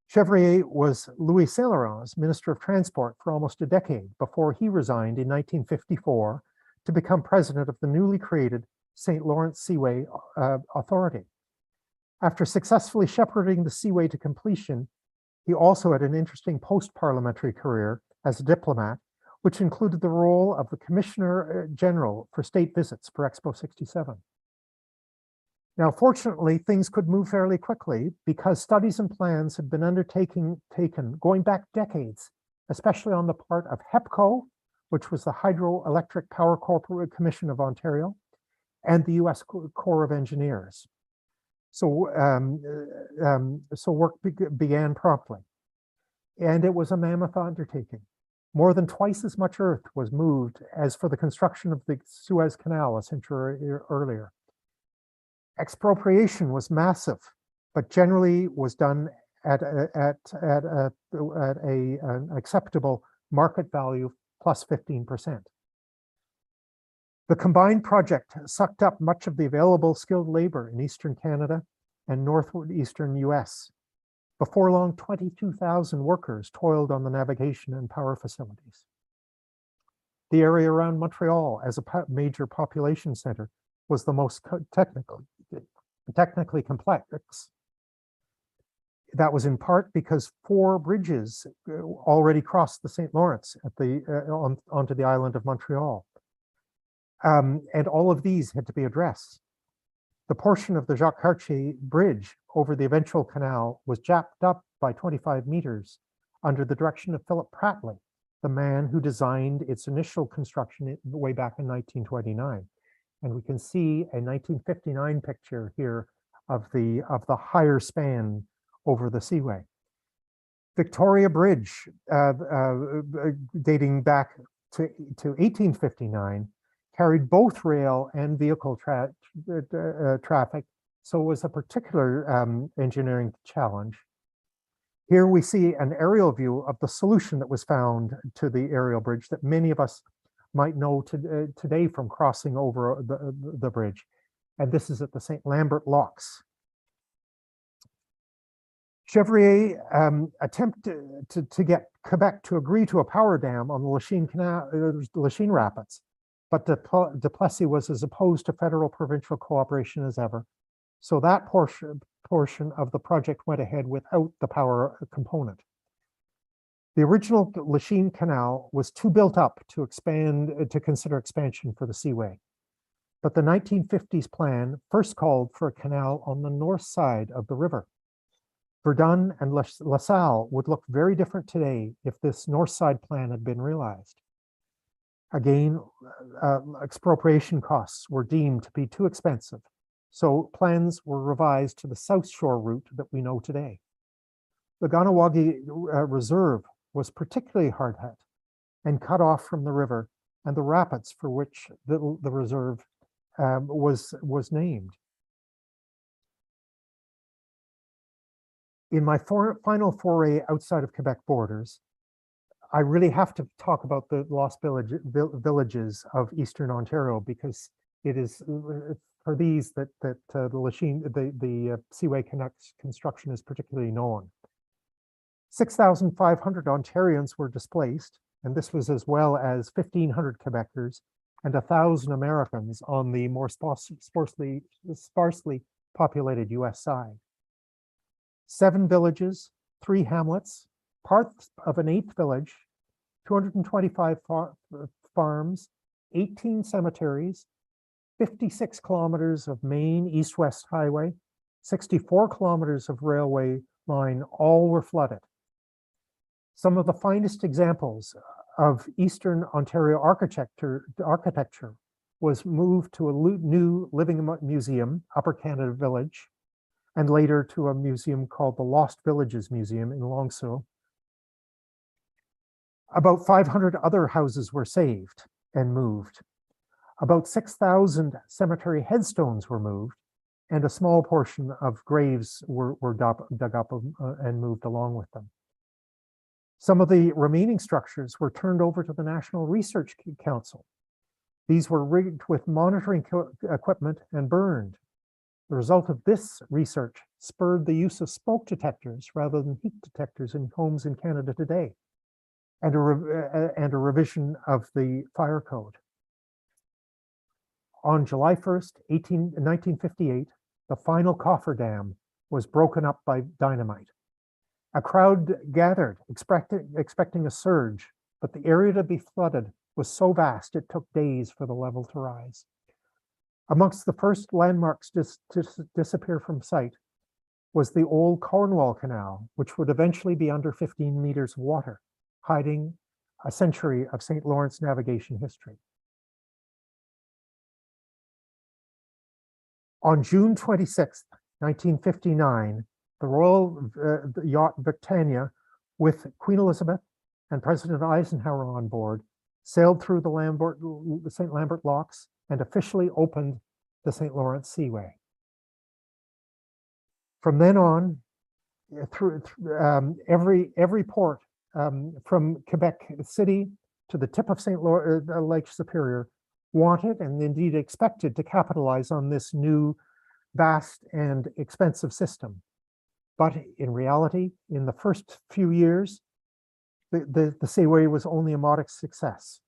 Speaker 2: Chevrier was Louis Saint-Laurent's Minister of Transport for almost a decade before he resigned in 1954 to become president of the newly created St. Lawrence Seaway Authority. After successfully shepherding the Seaway to completion, he also had an interesting post-parliamentary career as a diplomat, which included the role of the Commissioner General for State Visits for Expo 67. Now, fortunately, things could move fairly quickly because studies and plans had been taken going back decades, especially on the part of HEPCO, which was the Hydroelectric Power Commission of Ontario, and the US Corps of Engineers. So work began promptly, and it was a mammoth undertaking. More than twice as much earth was moved as for the construction of the Suez Canal a century earlier. Expropriation was massive, but generally was done at an acceptable market value plus 15%. The combined project sucked up much of the available skilled labor in Eastern Canada and Northeastern US. Before long, 22,000 workers toiled on the navigation and power facilities. The area around Montreal as a major population center was the most technically complex That was in part because 4 bridges already crossed the St. Lawrence at onto the island of Montreal. And all of these had to be addressed. The portion of the Jacques Cartier Bridge over the eventual canal was jacked up by 25 meters under the direction of Philip Prattley, the man who designed its initial construction way back in 1929. And we can see a 1959 picture here of the higher span over the Seaway. Victoria Bridge, dating back to 1859, carried both rail and vehicle traffic, so it was a particular engineering challenge. Here we see an aerial view of the solution that was found to the aerial bridge that many of us might know today from crossing over the bridge. And this is at the St. Lambert Locks. Chevrier attempted to get Quebec to agree to a power dam on the Lachine Canal, Lachine Rapids, but Duplessis was as opposed to federal provincial cooperation as ever. So that portion of the project went ahead without the power component. The original Lachine Canal was too built up to consider expansion for the Seaway. But the 1950s plan first called for a canal on the north side of the river. Verdun and La Salle would look very different today if this north side plan had been realized. Again, expropriation costs were deemed to be too expensive, so plans were revised to the South Shore route that we know today. The Ganawagi Reserve was particularly hard hit and cut off from the river and the rapids for which the reserve was named. In my final foray outside of Quebec borders, I really have to talk about the lost villages of Eastern Ontario, because it is for these that the Seaway construction is particularly known. 6,500 Ontarians were displaced, and this was as well as 1,500 Quebecers and 1,000 Americans on the more sparsely populated US side. 7 villages, 3 hamlets, parts of an 8th village, 225 farms, 18 cemeteries, 56 kilometers of main east-west highway, 64 kilometers of railway line, all were flooded. Some of the finest examples of Eastern Ontario architecture was moved to a new living museum, Upper Canada Village, and later to a museum called the Lost Villages Museum in Longsault. About 500 other houses were saved and moved. About 6,000 cemetery headstones were moved, and a small portion of graves were dug up and moved along with them. Some of the remaining structures were turned over to the National Research Council. These were rigged with monitoring equipment and burned. The result of this research spurred the use of smoke detectors rather than heat detectors in homes in Canada today, and a revision of the fire code. On July 1st, 1958, the final cofferdam was broken up by dynamite. A crowd gathered, expecting a surge, but the area to be flooded was so vast it took days for the level to rise. Amongst the first landmarks to disappear from sight was the old Cornwall Canal, which would eventually be under 15 meters of water, hiding a century of St. Lawrence navigation history. On June 26, 1959, the Royal Yacht Britannia, with Queen Elizabeth and President Eisenhower on board, sailed through the St. Lambert Locks and officially opened the St. Lawrence Seaway. From then on, through every port from Quebec City to the tip of Lake Superior wanted and indeed expected to capitalize on this new, vast and expensive system. But in reality, in the first few years, the Seaway was only a modest success.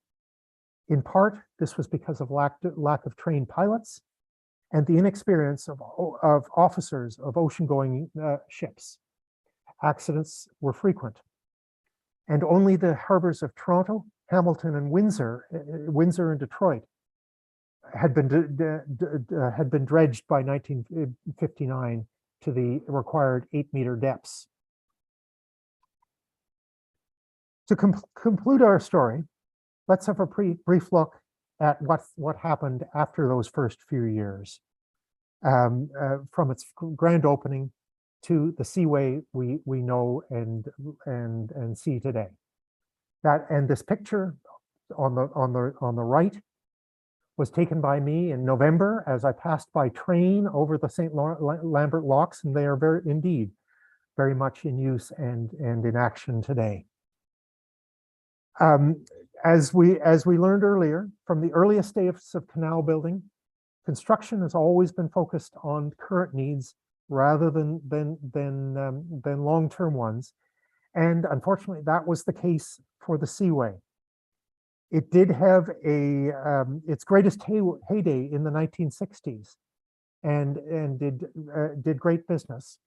Speaker 2: In part, this was because of lack of trained pilots and the inexperience of officers of ocean-going ships. accidents were frequent. And only the harbors of Toronto, Hamilton, and Windsor and Detroit had been dredged by 1959 to the required 8-meter depths. To conclude our story, let's have a brief look at what happened after those first few years, from its grand opening to the Seaway we know and see today. And this picture on the right was taken by me in November as I passed by train over the St. Lambert locks, and they are indeed very much in use and in action today. As we learned earlier, from the earliest days of canal building, construction has always been focused on current needs rather than long-term ones. And unfortunately, that was the case for the Seaway. It did have its greatest heyday in the 1960s and did great business.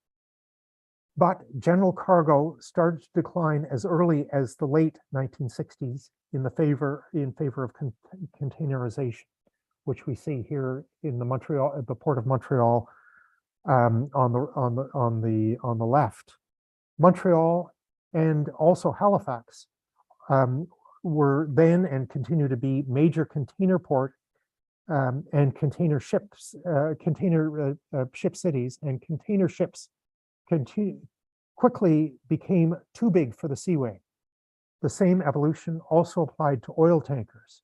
Speaker 2: But general cargo started to decline as early as the late 1960s in favor of containerization, which we see here in the port of Montreal on the left. Montreal and also Halifax were then and continue to be major container port and container ship cities, and container ships quickly became too big for the Seaway. The same evolution also applied to oil tankers.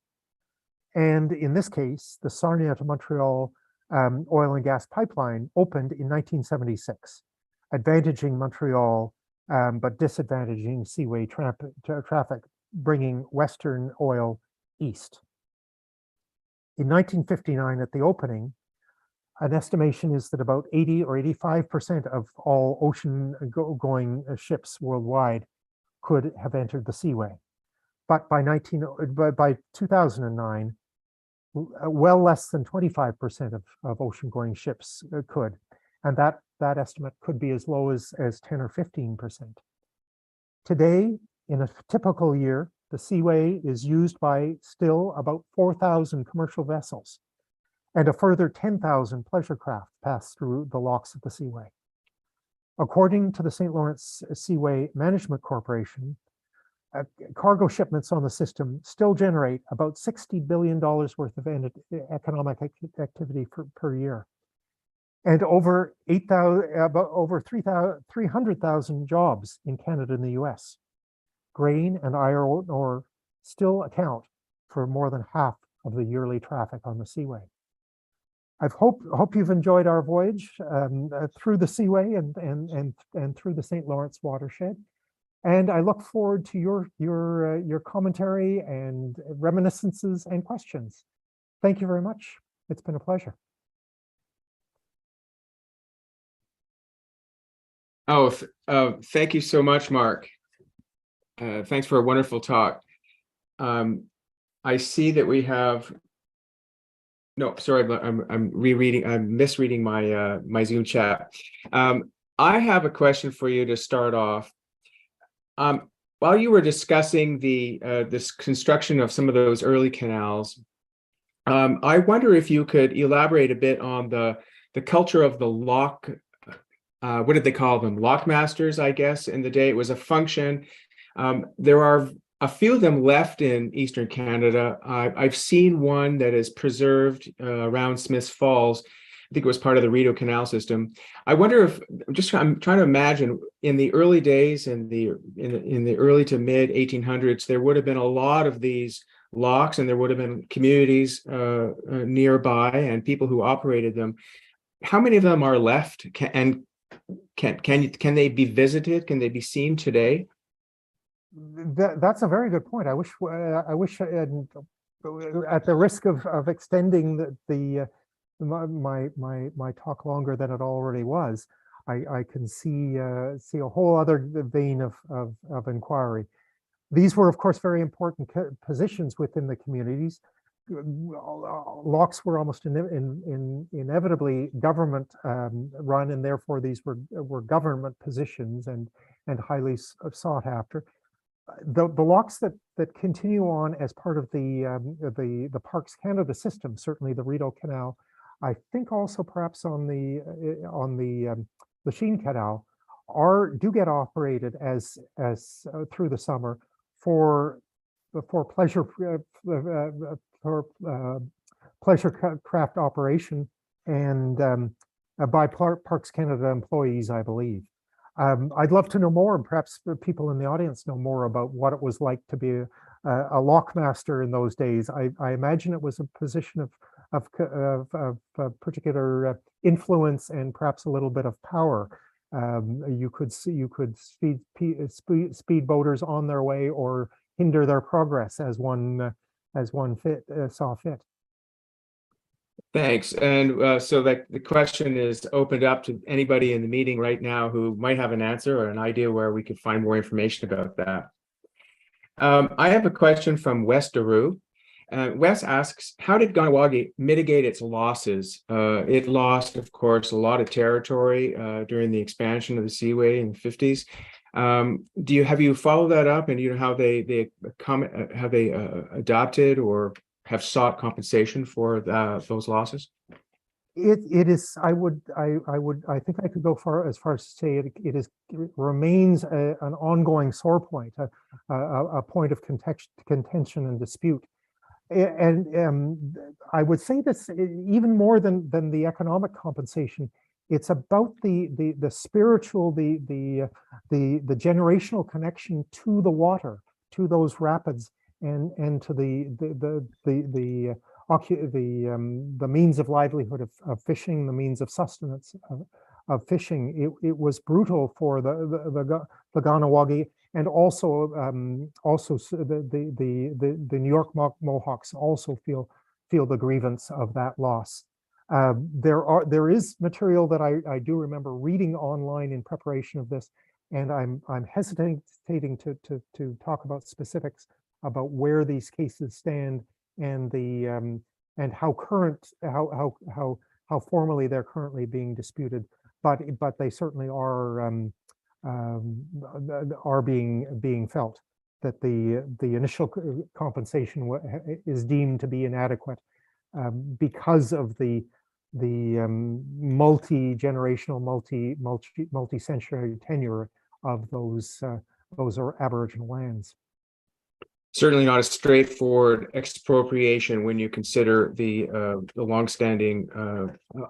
Speaker 2: And in this case, the Sarnia to Montreal oil and gas pipeline opened in 1976, advantaging Montreal, but disadvantaging Seaway traffic, bringing Western oil east. In 1959, at the opening, an estimation is that about 80 or 85% of all ocean-going ships worldwide could have entered the Seaway. But by 2009, well less than 25% of ocean-going ships could. And that estimate could be as low as 10 or 15%. Today, in a typical year, the Seaway is used by still about 4,000 commercial vessels, and a further 10,000 pleasure craft pass through the locks of the Seaway. According to the St. Lawrence Seaway Management Corporation, cargo shipments on the system still generate about $60 billion worth of economic activity per year, and over 300,000 jobs in Canada and the US. Grain and iron ore still account for more than half of the yearly traffic on the Seaway. I hope you've enjoyed our voyage through the Seaway and through the St. Lawrence watershed. And I look forward to your commentary and reminiscences and questions. Thank you very much. It's been a pleasure.
Speaker 1: Oh, thank you so much, Mark. Thanks for a wonderful talk. I see that we have. No, sorry, I'm rereading. I'm misreading my my Zoom chat. I have a question for you to start off. While you were discussing this construction of some of those early canals, I wonder if you could elaborate a bit on the culture of the lock. What did they call them? Lockmasters, I guess. In the day, it was a function. There are a few of them left in Eastern Canada. I've seen one that is preserved around Smiths Falls. I think it was part of the Rideau Canal system. I wonder if I'm trying to imagine in the early days, in the early to mid 1800s, there would have been a lot of these locks, and there would have been communities nearby and people who operated them. How many of them are left? Can they be visited? Can they be seen today?
Speaker 2: That's a very good point. I wish at the risk of extending my talk longer than it already was, I can see a whole other vein of inquiry. These were, of course, very important positions within the communities. Locks were almost inevitably government run, and therefore these were government positions, and highly sought after. The locks that continue on as part of the Parks Canada system, certainly the Rideau Canal, I think also perhaps on the Lachine Canal, do get operated as through the summer for pleasure pleasure craft operation and by Parks Canada employees, I believe. I'd love to know more, and perhaps people in the audience know more about what it was like to be a lockmaster in those days. I imagine it was a position of particular influence and perhaps a little bit of power. You could speed boaters on their way or hinder their progress as one saw fit.
Speaker 1: Thanks. And so that the question is opened up to anybody in the meeting right now who might have an answer or an idea where we could find more information about that. I have a question from Wes Daru. Wes asks, how did Kahnawake mitigate its losses? It lost, of course, a lot of territory during the expansion of the Seaway in the 50s. Have you followed that up, and you know how they adopted or have sought compensation for those losses?
Speaker 2: It is. I think I could go as far as to say it remains an ongoing sore point, a point of contention and dispute. And I would say this even more than the economic compensation. It's about the spiritual, the generational connection to the water, to those rapids, and to the means of livelihood of fishing, the means of sustenance of fishing. It was brutal for the Kahnawake, and also the New York Mohawks also feel the grievance of that loss. There is material that I do remember reading online in preparation of this, and I'm hesitating to talk about specifics about where these cases stand and and how formally they're currently being disputed, but they certainly are being felt, that the initial compensation is deemed to be inadequate because of the multi-generational, multi-century tenure of those Aboriginal lands.
Speaker 1: Certainly not a straightforward expropriation when you consider the longstanding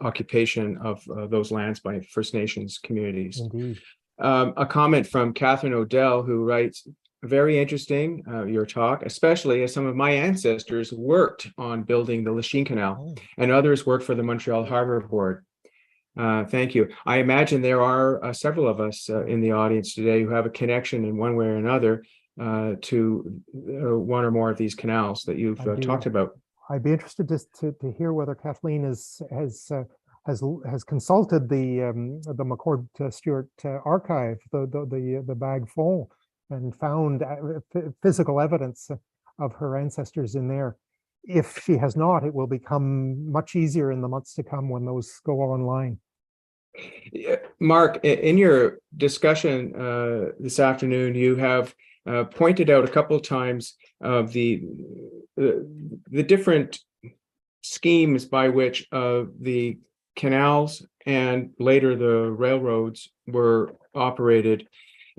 Speaker 1: occupation of those lands by First Nations communities.
Speaker 2: Indeed.
Speaker 1: A comment from Catherine Odell, who writes, very interesting, your talk, especially as some of my ancestors worked on building the Lachine Canal, and others worked for the Montreal Harbor Board. Thank you. I imagine there are several of us in the audience today who have a connection in one way or another to one or more of these canals that you've talked about.
Speaker 2: I'd be interested to hear whether Kathleen has consulted the McCord Stewart archive, the Bag Fond, and found physical evidence of her ancestors in there. If she has not, it will become much easier in the months to come when those go online.
Speaker 1: Mark, in your discussion this afternoon, you have pointed out a couple of times of the different schemes by which the canals and later the railroads were operated.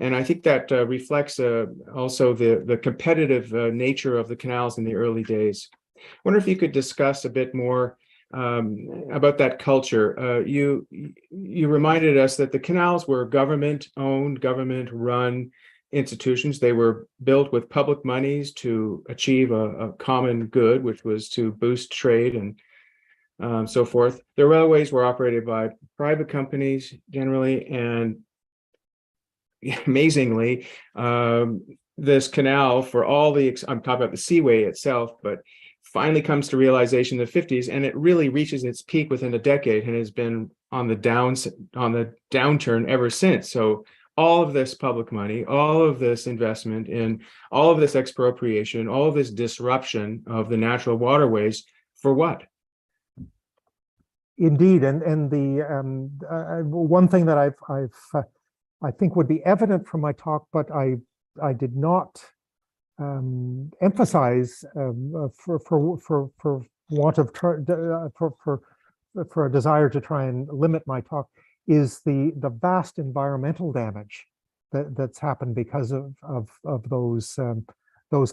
Speaker 1: And I think that reflects also the competitive nature of the canals in the early days. I wonder if you could discuss a bit more about that culture. You reminded us that the canals were government-owned, government-run institutions. They were built with public monies to achieve a common good, which was to boost trade and so forth. The railways were operated by private companies generally, and amazingly, this canal, for all I'm talking about the Seaway itself, but finally comes to realization in the 50s, and it really reaches its peak within a decade and has been on the downturn ever since. So all of this public money, all of this investment in all of this expropriation, all of this disruption of the natural waterways, for what?
Speaker 2: Indeed, and the one thing that I think would be evident from my talk, but I did not emphasize for want of for a desire to try and limit my talk, is the vast environmental damage that's happened because of those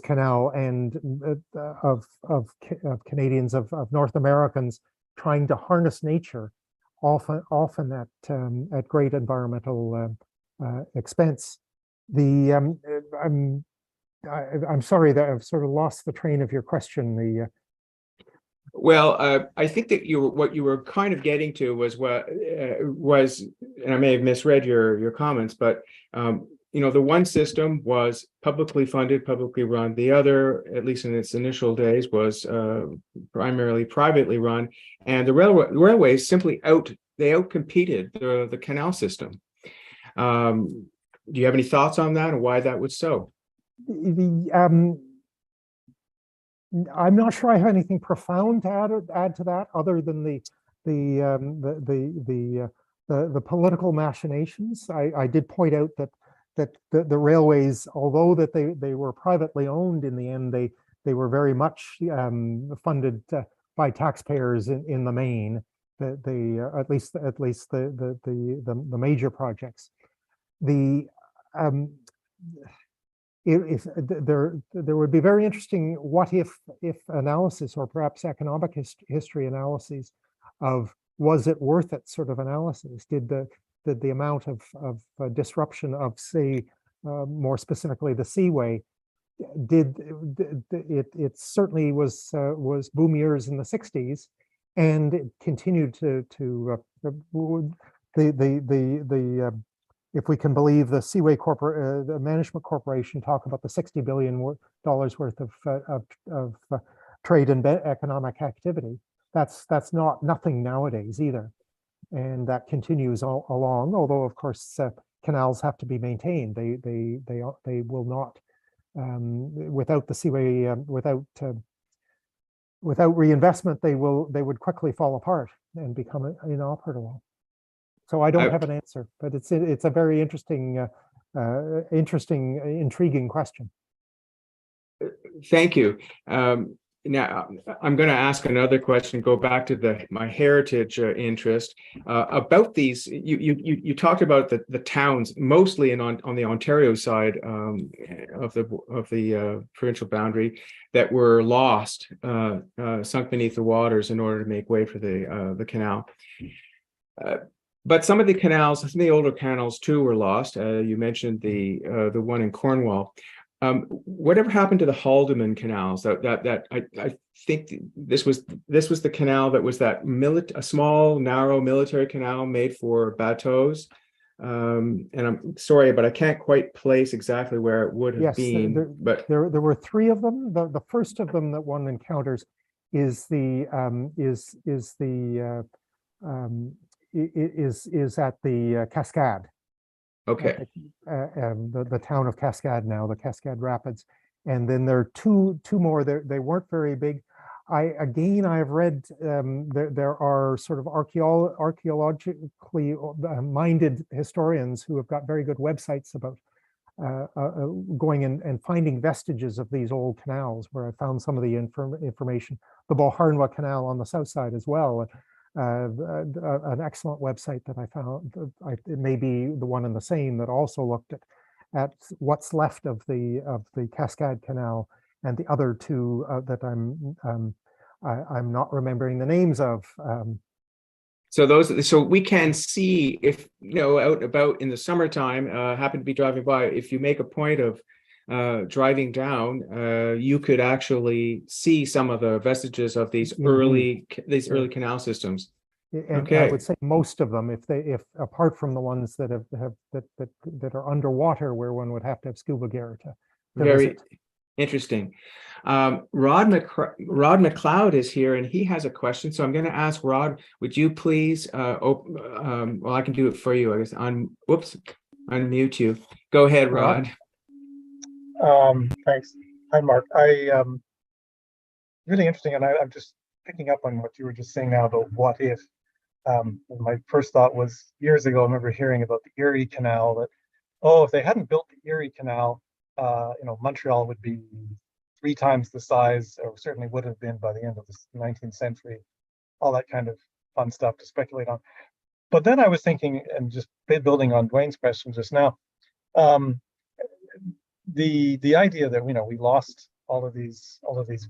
Speaker 2: canal and of Canadians, of North Americans trying to harness nature, often at great environmental expense. I'm sorry that I've sort of lost the train of your question.
Speaker 1: Well, I think that what you were kind of getting to was and I may have misread your comments, but the one system was publicly funded, publicly run. The other, at least in its initial days, was primarily privately run, and the railways simply outcompeted the canal system. Do you have any thoughts on that and why that was so?
Speaker 2: I'm not sure I have anything profound to add to that, other than the political machinations. I did point out that the railways, although that they were privately owned, in the end they were very much funded by taxpayers in the main. At least the major projects. If there would be very interesting what if analysis, or perhaps economic history analyses of, was it worth it sort of analysis. Did the amount of disruption of, say, more specifically the Seaway, it certainly was boom years in the 60s, and it continued to if we can believe the Seaway the management corporation, talk about the $60 billion worth of trade and economic activity. That's nothing nowadays either, and that continues along. Although of course canals have to be maintained. They will not, without the Seaway, without reinvestment, they would quickly fall apart and become inoperable. So I don't have an answer, but it's a very interesting, intriguing question.
Speaker 1: Thank you. Now I'm going to ask another question. Go back to my heritage interest about these. You talked about the towns, mostly on the Ontario side of the provincial boundary, that were lost, sunk beneath the waters in order to make way for the canal. But some of the canals, some of the older canals too, were lost. You mentioned the one in Cornwall. Whatever happened to the Haldimand canals? That I think this was the canal that was a small, narrow military canal made for bateaus. And I'm sorry, but I can't quite place exactly where it would have been. But
Speaker 2: there were three of them. The first of them that one encounters is at the Cascade.
Speaker 1: Okay.
Speaker 2: The town of Cascade now, the Cascade Rapids, and then there are two more. They weren't very big. I've read there are sort of archaeologically minded historians who have got very good websites about going and finding vestiges of these old canals, where I found some of the information. The Beauharnois Canal on the south side as well. An excellent website that I found. It may be the one in the Seine that also looked at what's left of the Cascade Canal, and the other two that I'm not remembering the names of.
Speaker 1: So we can see, if out and about in the summertime, happen to be driving by, if you make a point of driving down, you could actually see some of the vestiges of these early canal systems.
Speaker 2: And
Speaker 1: okay.
Speaker 2: I would say most of them, if apart from the ones that are underwater, where one would have to have scuba gear to
Speaker 1: Very
Speaker 2: visit.
Speaker 1: Interesting. Rod McLeod is here, and he has a question. So I'm going to ask Rod, would you please, well, I can do it for you, I guess. Unmute you. Go ahead, Rod.
Speaker 3: Thanks. Hi, Mark. Really interesting, and I'm just picking up on what you were just saying now about what if. My first thought was, years ago, I remember hearing about the Erie Canal, that oh, if they hadn't built the Erie Canal, Montreal would be 3 times the size, or certainly would have been by the end of the 19th century. All that kind of fun stuff to speculate on. But then I was thinking, and just building on Dwayne's question just now, um, the idea that we lost all of these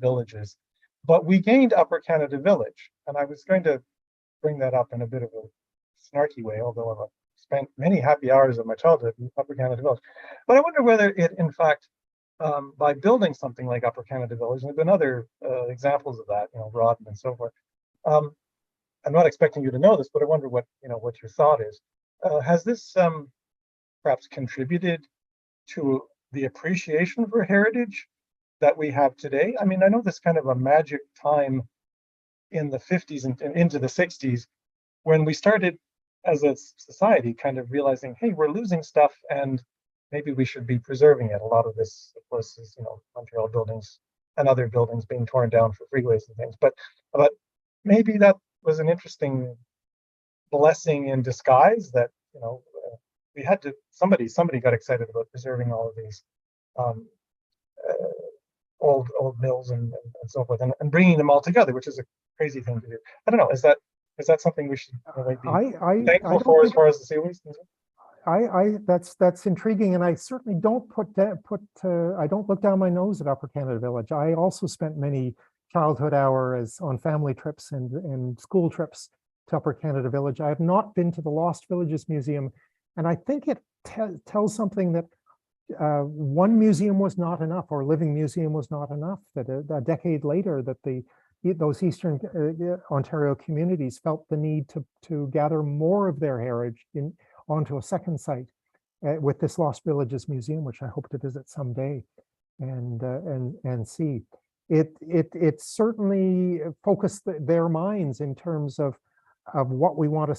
Speaker 3: villages, but we gained Upper Canada Village, and I was going to bring that up in a bit of a snarky way, although I've spent many happy hours of my childhood in Upper Canada Village. But I wonder whether it, in fact, by building something like Upper Canada Village, and there have been other examples of that, Rodden and so forth. I'm not expecting you to know this, but I wonder what your thought is. Has this perhaps contributed to the appreciation for heritage that we have today? I mean, I know this kind of a magic time in the 50s and into the 60s when we started as a society kind of realizing, hey, we're losing stuff and maybe we should be preserving it. A lot of this, of course, is Montreal buildings and other buildings being torn down for freeways and things. But maybe that was an interesting blessing in disguise that we had to. Somebody got excited about preserving all of these old mills and so forth, and bringing them all together, which is a crazy thing to do. I don't know. Is that something we should be thankful for as far as the Seaway is concerned?
Speaker 2: That's intriguing, and I certainly don't I don't look down my nose at Upper Canada Village. I also spent many childhood hours on family trips and school trips to Upper Canada Village. I have not been to the Lost Villages Museum, and I think it tells something that one museum was not enough, or living museum was not enough. That a decade later, that those Eastern Ontario communities felt the need to gather more of their heritage onto a second site with this Lost Villages Museum, which I hope to visit someday and see. It certainly focused their minds in terms of what we want to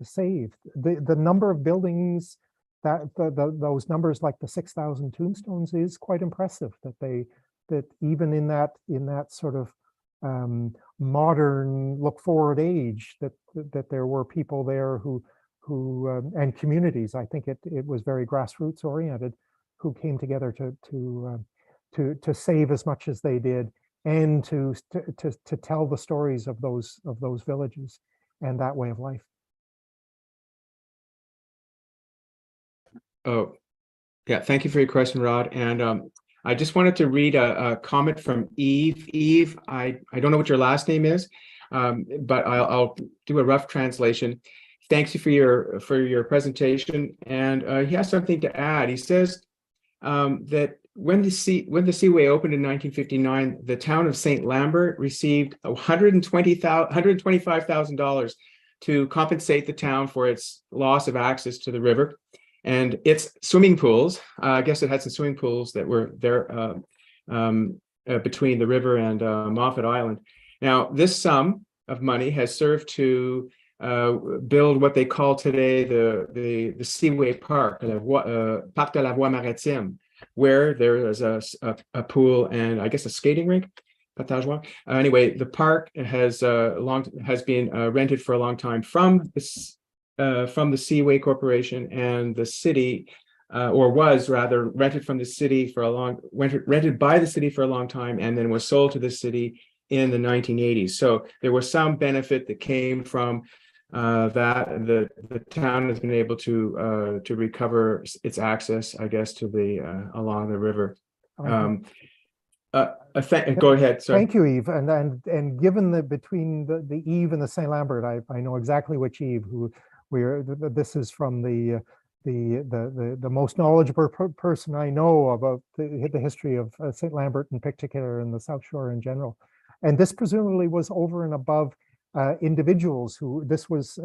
Speaker 2: save. The number of buildings, that those numbers, like the 6,000 tombstones, is quite impressive. That even in that sort of modern look forward age, that there were people there who and communities. I think it was very grassroots oriented, who came together to save as much as they did, and to tell the stories of those villages and that way of life.
Speaker 1: Oh, yeah. Thank you for your question, Rod. And I just wanted to read a comment from Eve. Eve, I don't know what your last name is, but I'll do a rough translation. Thanks you for your presentation. And he has something to add. He says that when the Seaway opened in 1959, the town of St. Lambert received $125,000 to compensate the town for its loss of access to the river and its swimming pools. I guess it had some swimming pools that were there between the river and Moffat Island. Now, this sum of money has served to build what they call today the Seaway Park, Parc de la Voie Maritime, where there is a pool and I guess a skating rink. Anyway, the park has been rented for a long time from the Seaway Corporation, and the city, or was rather rented from the city rented by the city for a long time, and then was sold to the city in the 1980s. So there was some benefit that came from that. The town has been able to recover its access, I guess, to the along the river. Go ahead. Sorry.
Speaker 2: Thank you, Eve. And given that between the Eve and the St. Lambert, I know exactly which Eve. This is from the most knowledgeable person I know about the history of St. Lambert in particular, and the South Shore in general. And this presumably was over and above individuals who, this was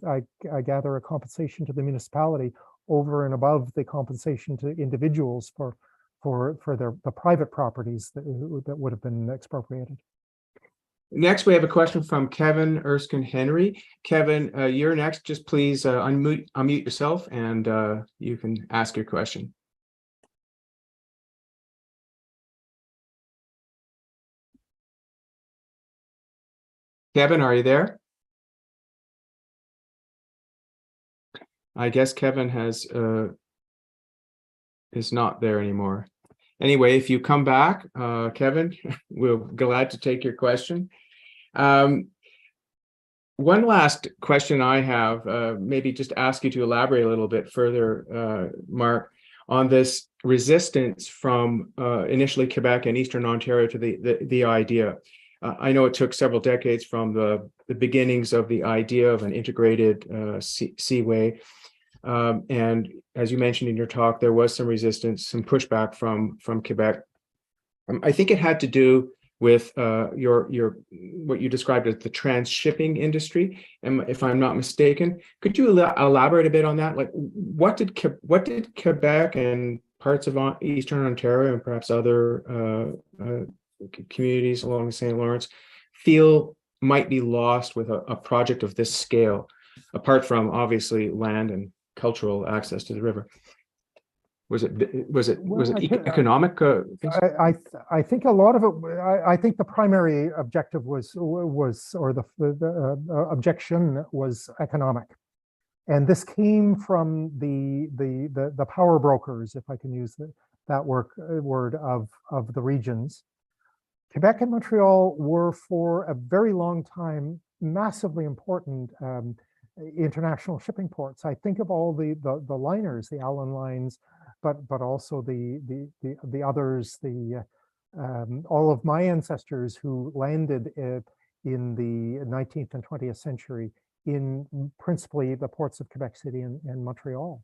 Speaker 2: I gather a compensation to the municipality over and above the compensation to individuals for the private properties that would have been expropriated.
Speaker 1: Next, we have a question from Kevin Erskine Henry. Kevin, you're next. Just please unmute yourself, and you can ask your question. Kevin, are you there? I guess Kevin is not there anymore. Anyway, if you come back, Kevin, we're glad to take your question. One last question I have, maybe just ask you to elaborate a little bit further, Mark, on this resistance from initially Quebec and Eastern Ontario to the idea. I know it took several decades from the beginnings of the idea of an integrated seaway. And as you mentioned in your talk, there was some resistance, some pushback from Quebec. I think it had to do with your what you described as the transshipping industry, and if I'm not mistaken, could you elaborate a bit on that? Like, what did Quebec and parts of Eastern Ontario and perhaps other communities along the St. Lawrence feel might be lost with a project of this scale, apart from obviously land and cultural access to the river? Was it economic?
Speaker 2: I think a lot of it. I think the primary objective or the objection was economic, and this came from the power brokers, if I can use that word of the regions. Quebec and Montreal were for a very long time massively important international shipping ports. I think of all the liners, the Allen lines, but also the others, all of my ancestors who landed in the 19th and 20th century in principally the ports of Quebec City and Montreal.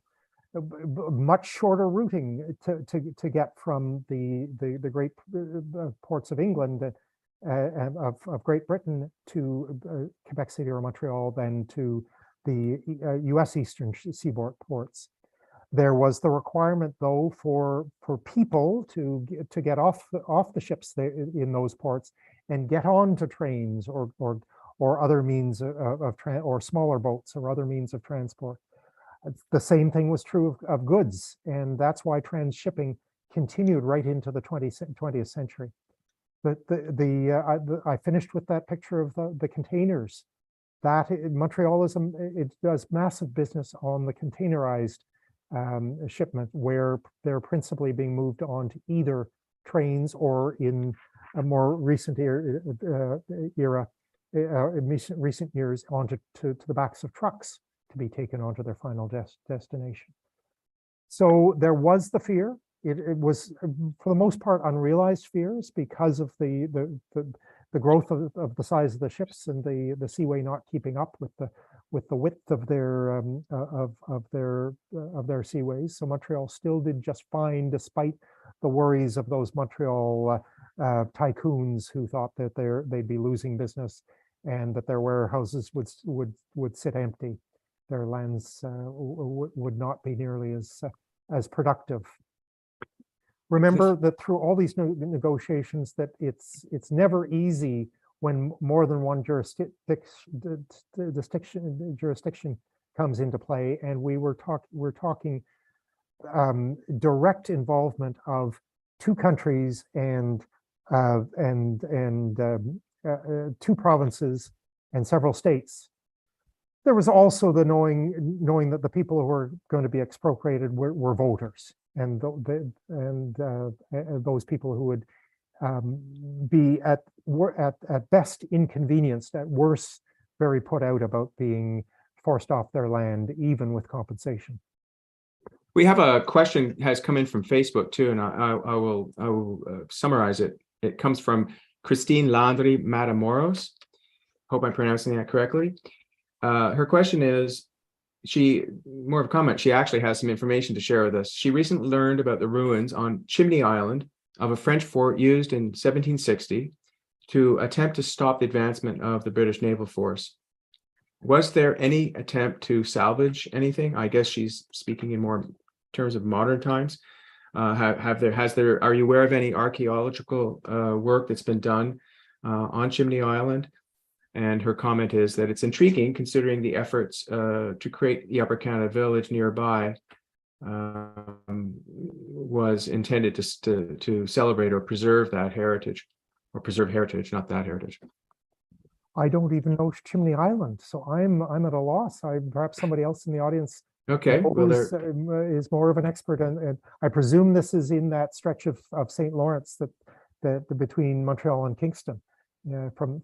Speaker 2: Much shorter routing to get from the great ports of England and of Great Britain to Quebec City or Montreal than to the U.S. Eastern Seaboard ports. There was the requirement, though, for people to get off the ships in those ports and get on to trains or other means or smaller boats or other means of transport. The same thing was true of goods, and that's why transshipping continued right into the 20th century. I finished with that picture of the containers. That Montreal it does massive business on the containerized shipment, where they're principally being moved on to either trains or in a more recent recent years onto the backs of trucks to be taken onto their final destination. So there was the fear. It was, for the most part, unrealized fears because of the growth of the size of the ships and the Seaway not keeping up with the width of their seaways. So Montreal still did just fine, despite the worries of those Montreal tycoons who thought that they'd be losing business and that their warehouses would sit empty. Their lands would not be nearly as productive. Remember that through all these negotiations, that it's never easy when more than one jurisdiction comes into play, and we're talking direct involvement of two countries and two provinces and several states. There was also the knowing that the people who were going to be expropriated were voters, and those people who would be at best inconvenienced, at worst very put out about being forced off their land, even with compensation.
Speaker 1: We have a question has come in from Facebook too, and I will summarize it. It comes from Christine Landry Matamoros. Hope I'm pronouncing that correctly. Her question is, more of a comment, she actually has some information to share with us. She recently learned about the ruins on Chimney Island of a French fort used in 1760 to attempt to stop the advancement of the British naval force. Was there any attempt to salvage anything? I guess she's speaking in more terms of modern times. Are you aware of any archaeological work that's been done on Chimney Island? And her comment is that it's intriguing considering the efforts to create the Upper Canada Village nearby was intended to celebrate or preserve that heritage, or preserve heritage, not that heritage.
Speaker 2: I don't even know Chimney Island, so I'm at a loss. Perhaps somebody else in the audience
Speaker 1: Okay, well,
Speaker 2: Rose is more of an expert, and I presume this is in that stretch of St. Lawrence that between Montreal and Kingston. From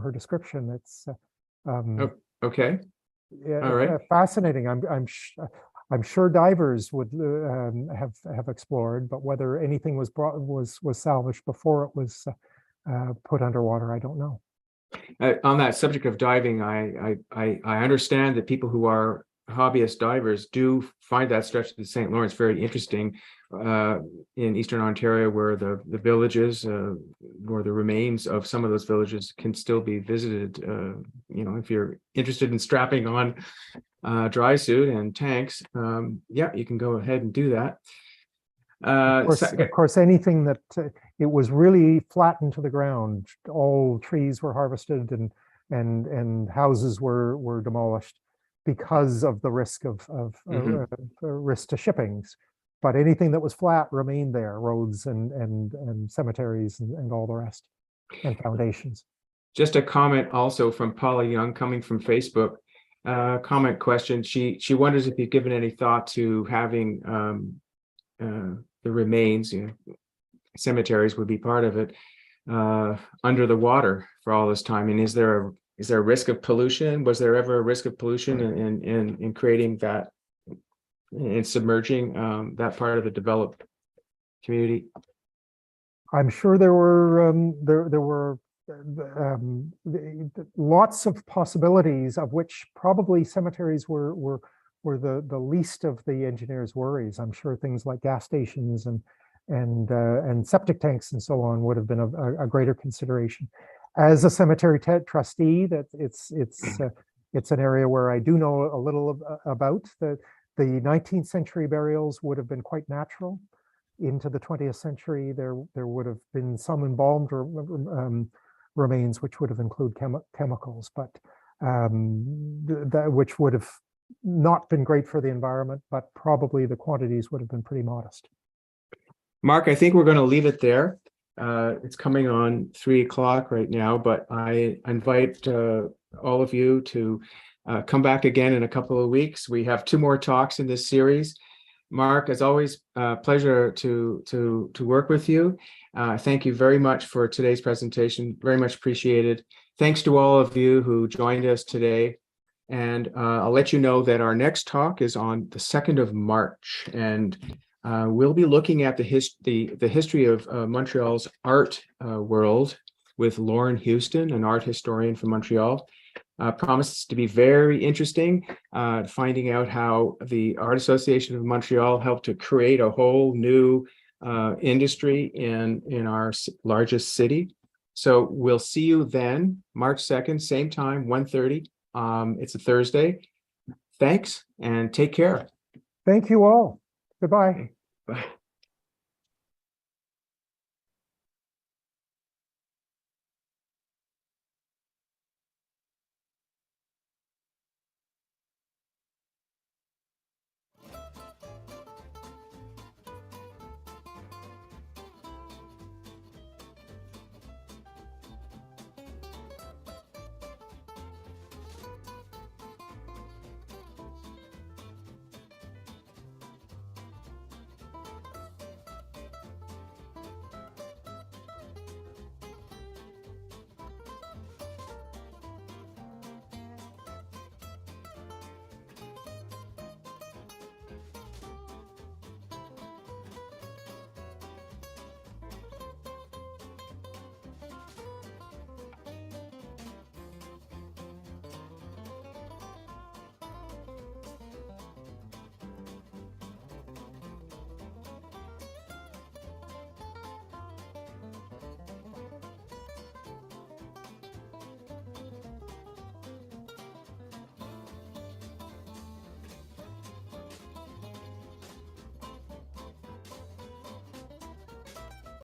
Speaker 2: her description, it's
Speaker 1: okay,
Speaker 2: yeah,
Speaker 1: all right.
Speaker 2: fascinating. I'm sure divers would have explored, but whether anything was salvaged before it was put underwater, I don't know.
Speaker 1: On that subject of diving, I understand that people who are hobbyist divers do find that stretch of the St. Lawrence very interesting in Eastern Ontario, where the villages or the remains of some of those villages can still be visited. If you're interested in strapping on dry suit and tanks, yeah, you can go ahead and do that.
Speaker 2: Of course, anything that it was really flattened to the ground, all trees were harvested and houses were demolished because of the risk of risk to shippings. But anything that was flat remained there, roads and cemeteries and all the rest, and foundations.
Speaker 1: Just a comment also from Paula Young coming from Facebook. Comment question. She wonders if you've given any thought to having the remains, cemeteries would be part of it, under the water for all this time. And is there a risk of pollution? Was there ever a risk of pollution in creating that, in submerging that part of the developed community?
Speaker 2: I'm sure there were lots of possibilities, of which probably cemeteries were the least of the engineers' worries. I'm sure things like gas stations and septic tanks and so on would have been a greater consideration. As a cemetery trustee, that it's an area where I do know a little about. The 19th century burials would have been quite natural. Into the 20th century, there would have been some embalmed remains, which would have included chemicals, but which would have not been great for the environment, but probably the quantities would have been pretty modest.
Speaker 1: Mark, I think we're going to leave it there. It's coming on 3 o'clock right now, but I invite all of you to come back again in a couple of weeks. We have 2 more talks in this series. Mark, as always, pleasure to work with you. Thank you very much for today's presentation. Very much appreciated. Thanks to all of you who joined us today. And I'll let you know that our next talk is on the 2nd of March. And we'll be looking at the history of Montreal's art world with Lauren Houston, an art historian from Montreal. Promises to be very interesting, finding out how the Art Association of Montreal helped to create a whole new industry in our largest city. So we'll see you then, March 2nd, same time, 1:30. It's a Thursday. Thanks and take care.
Speaker 2: Thank you all. Goodbye.
Speaker 1: Bye.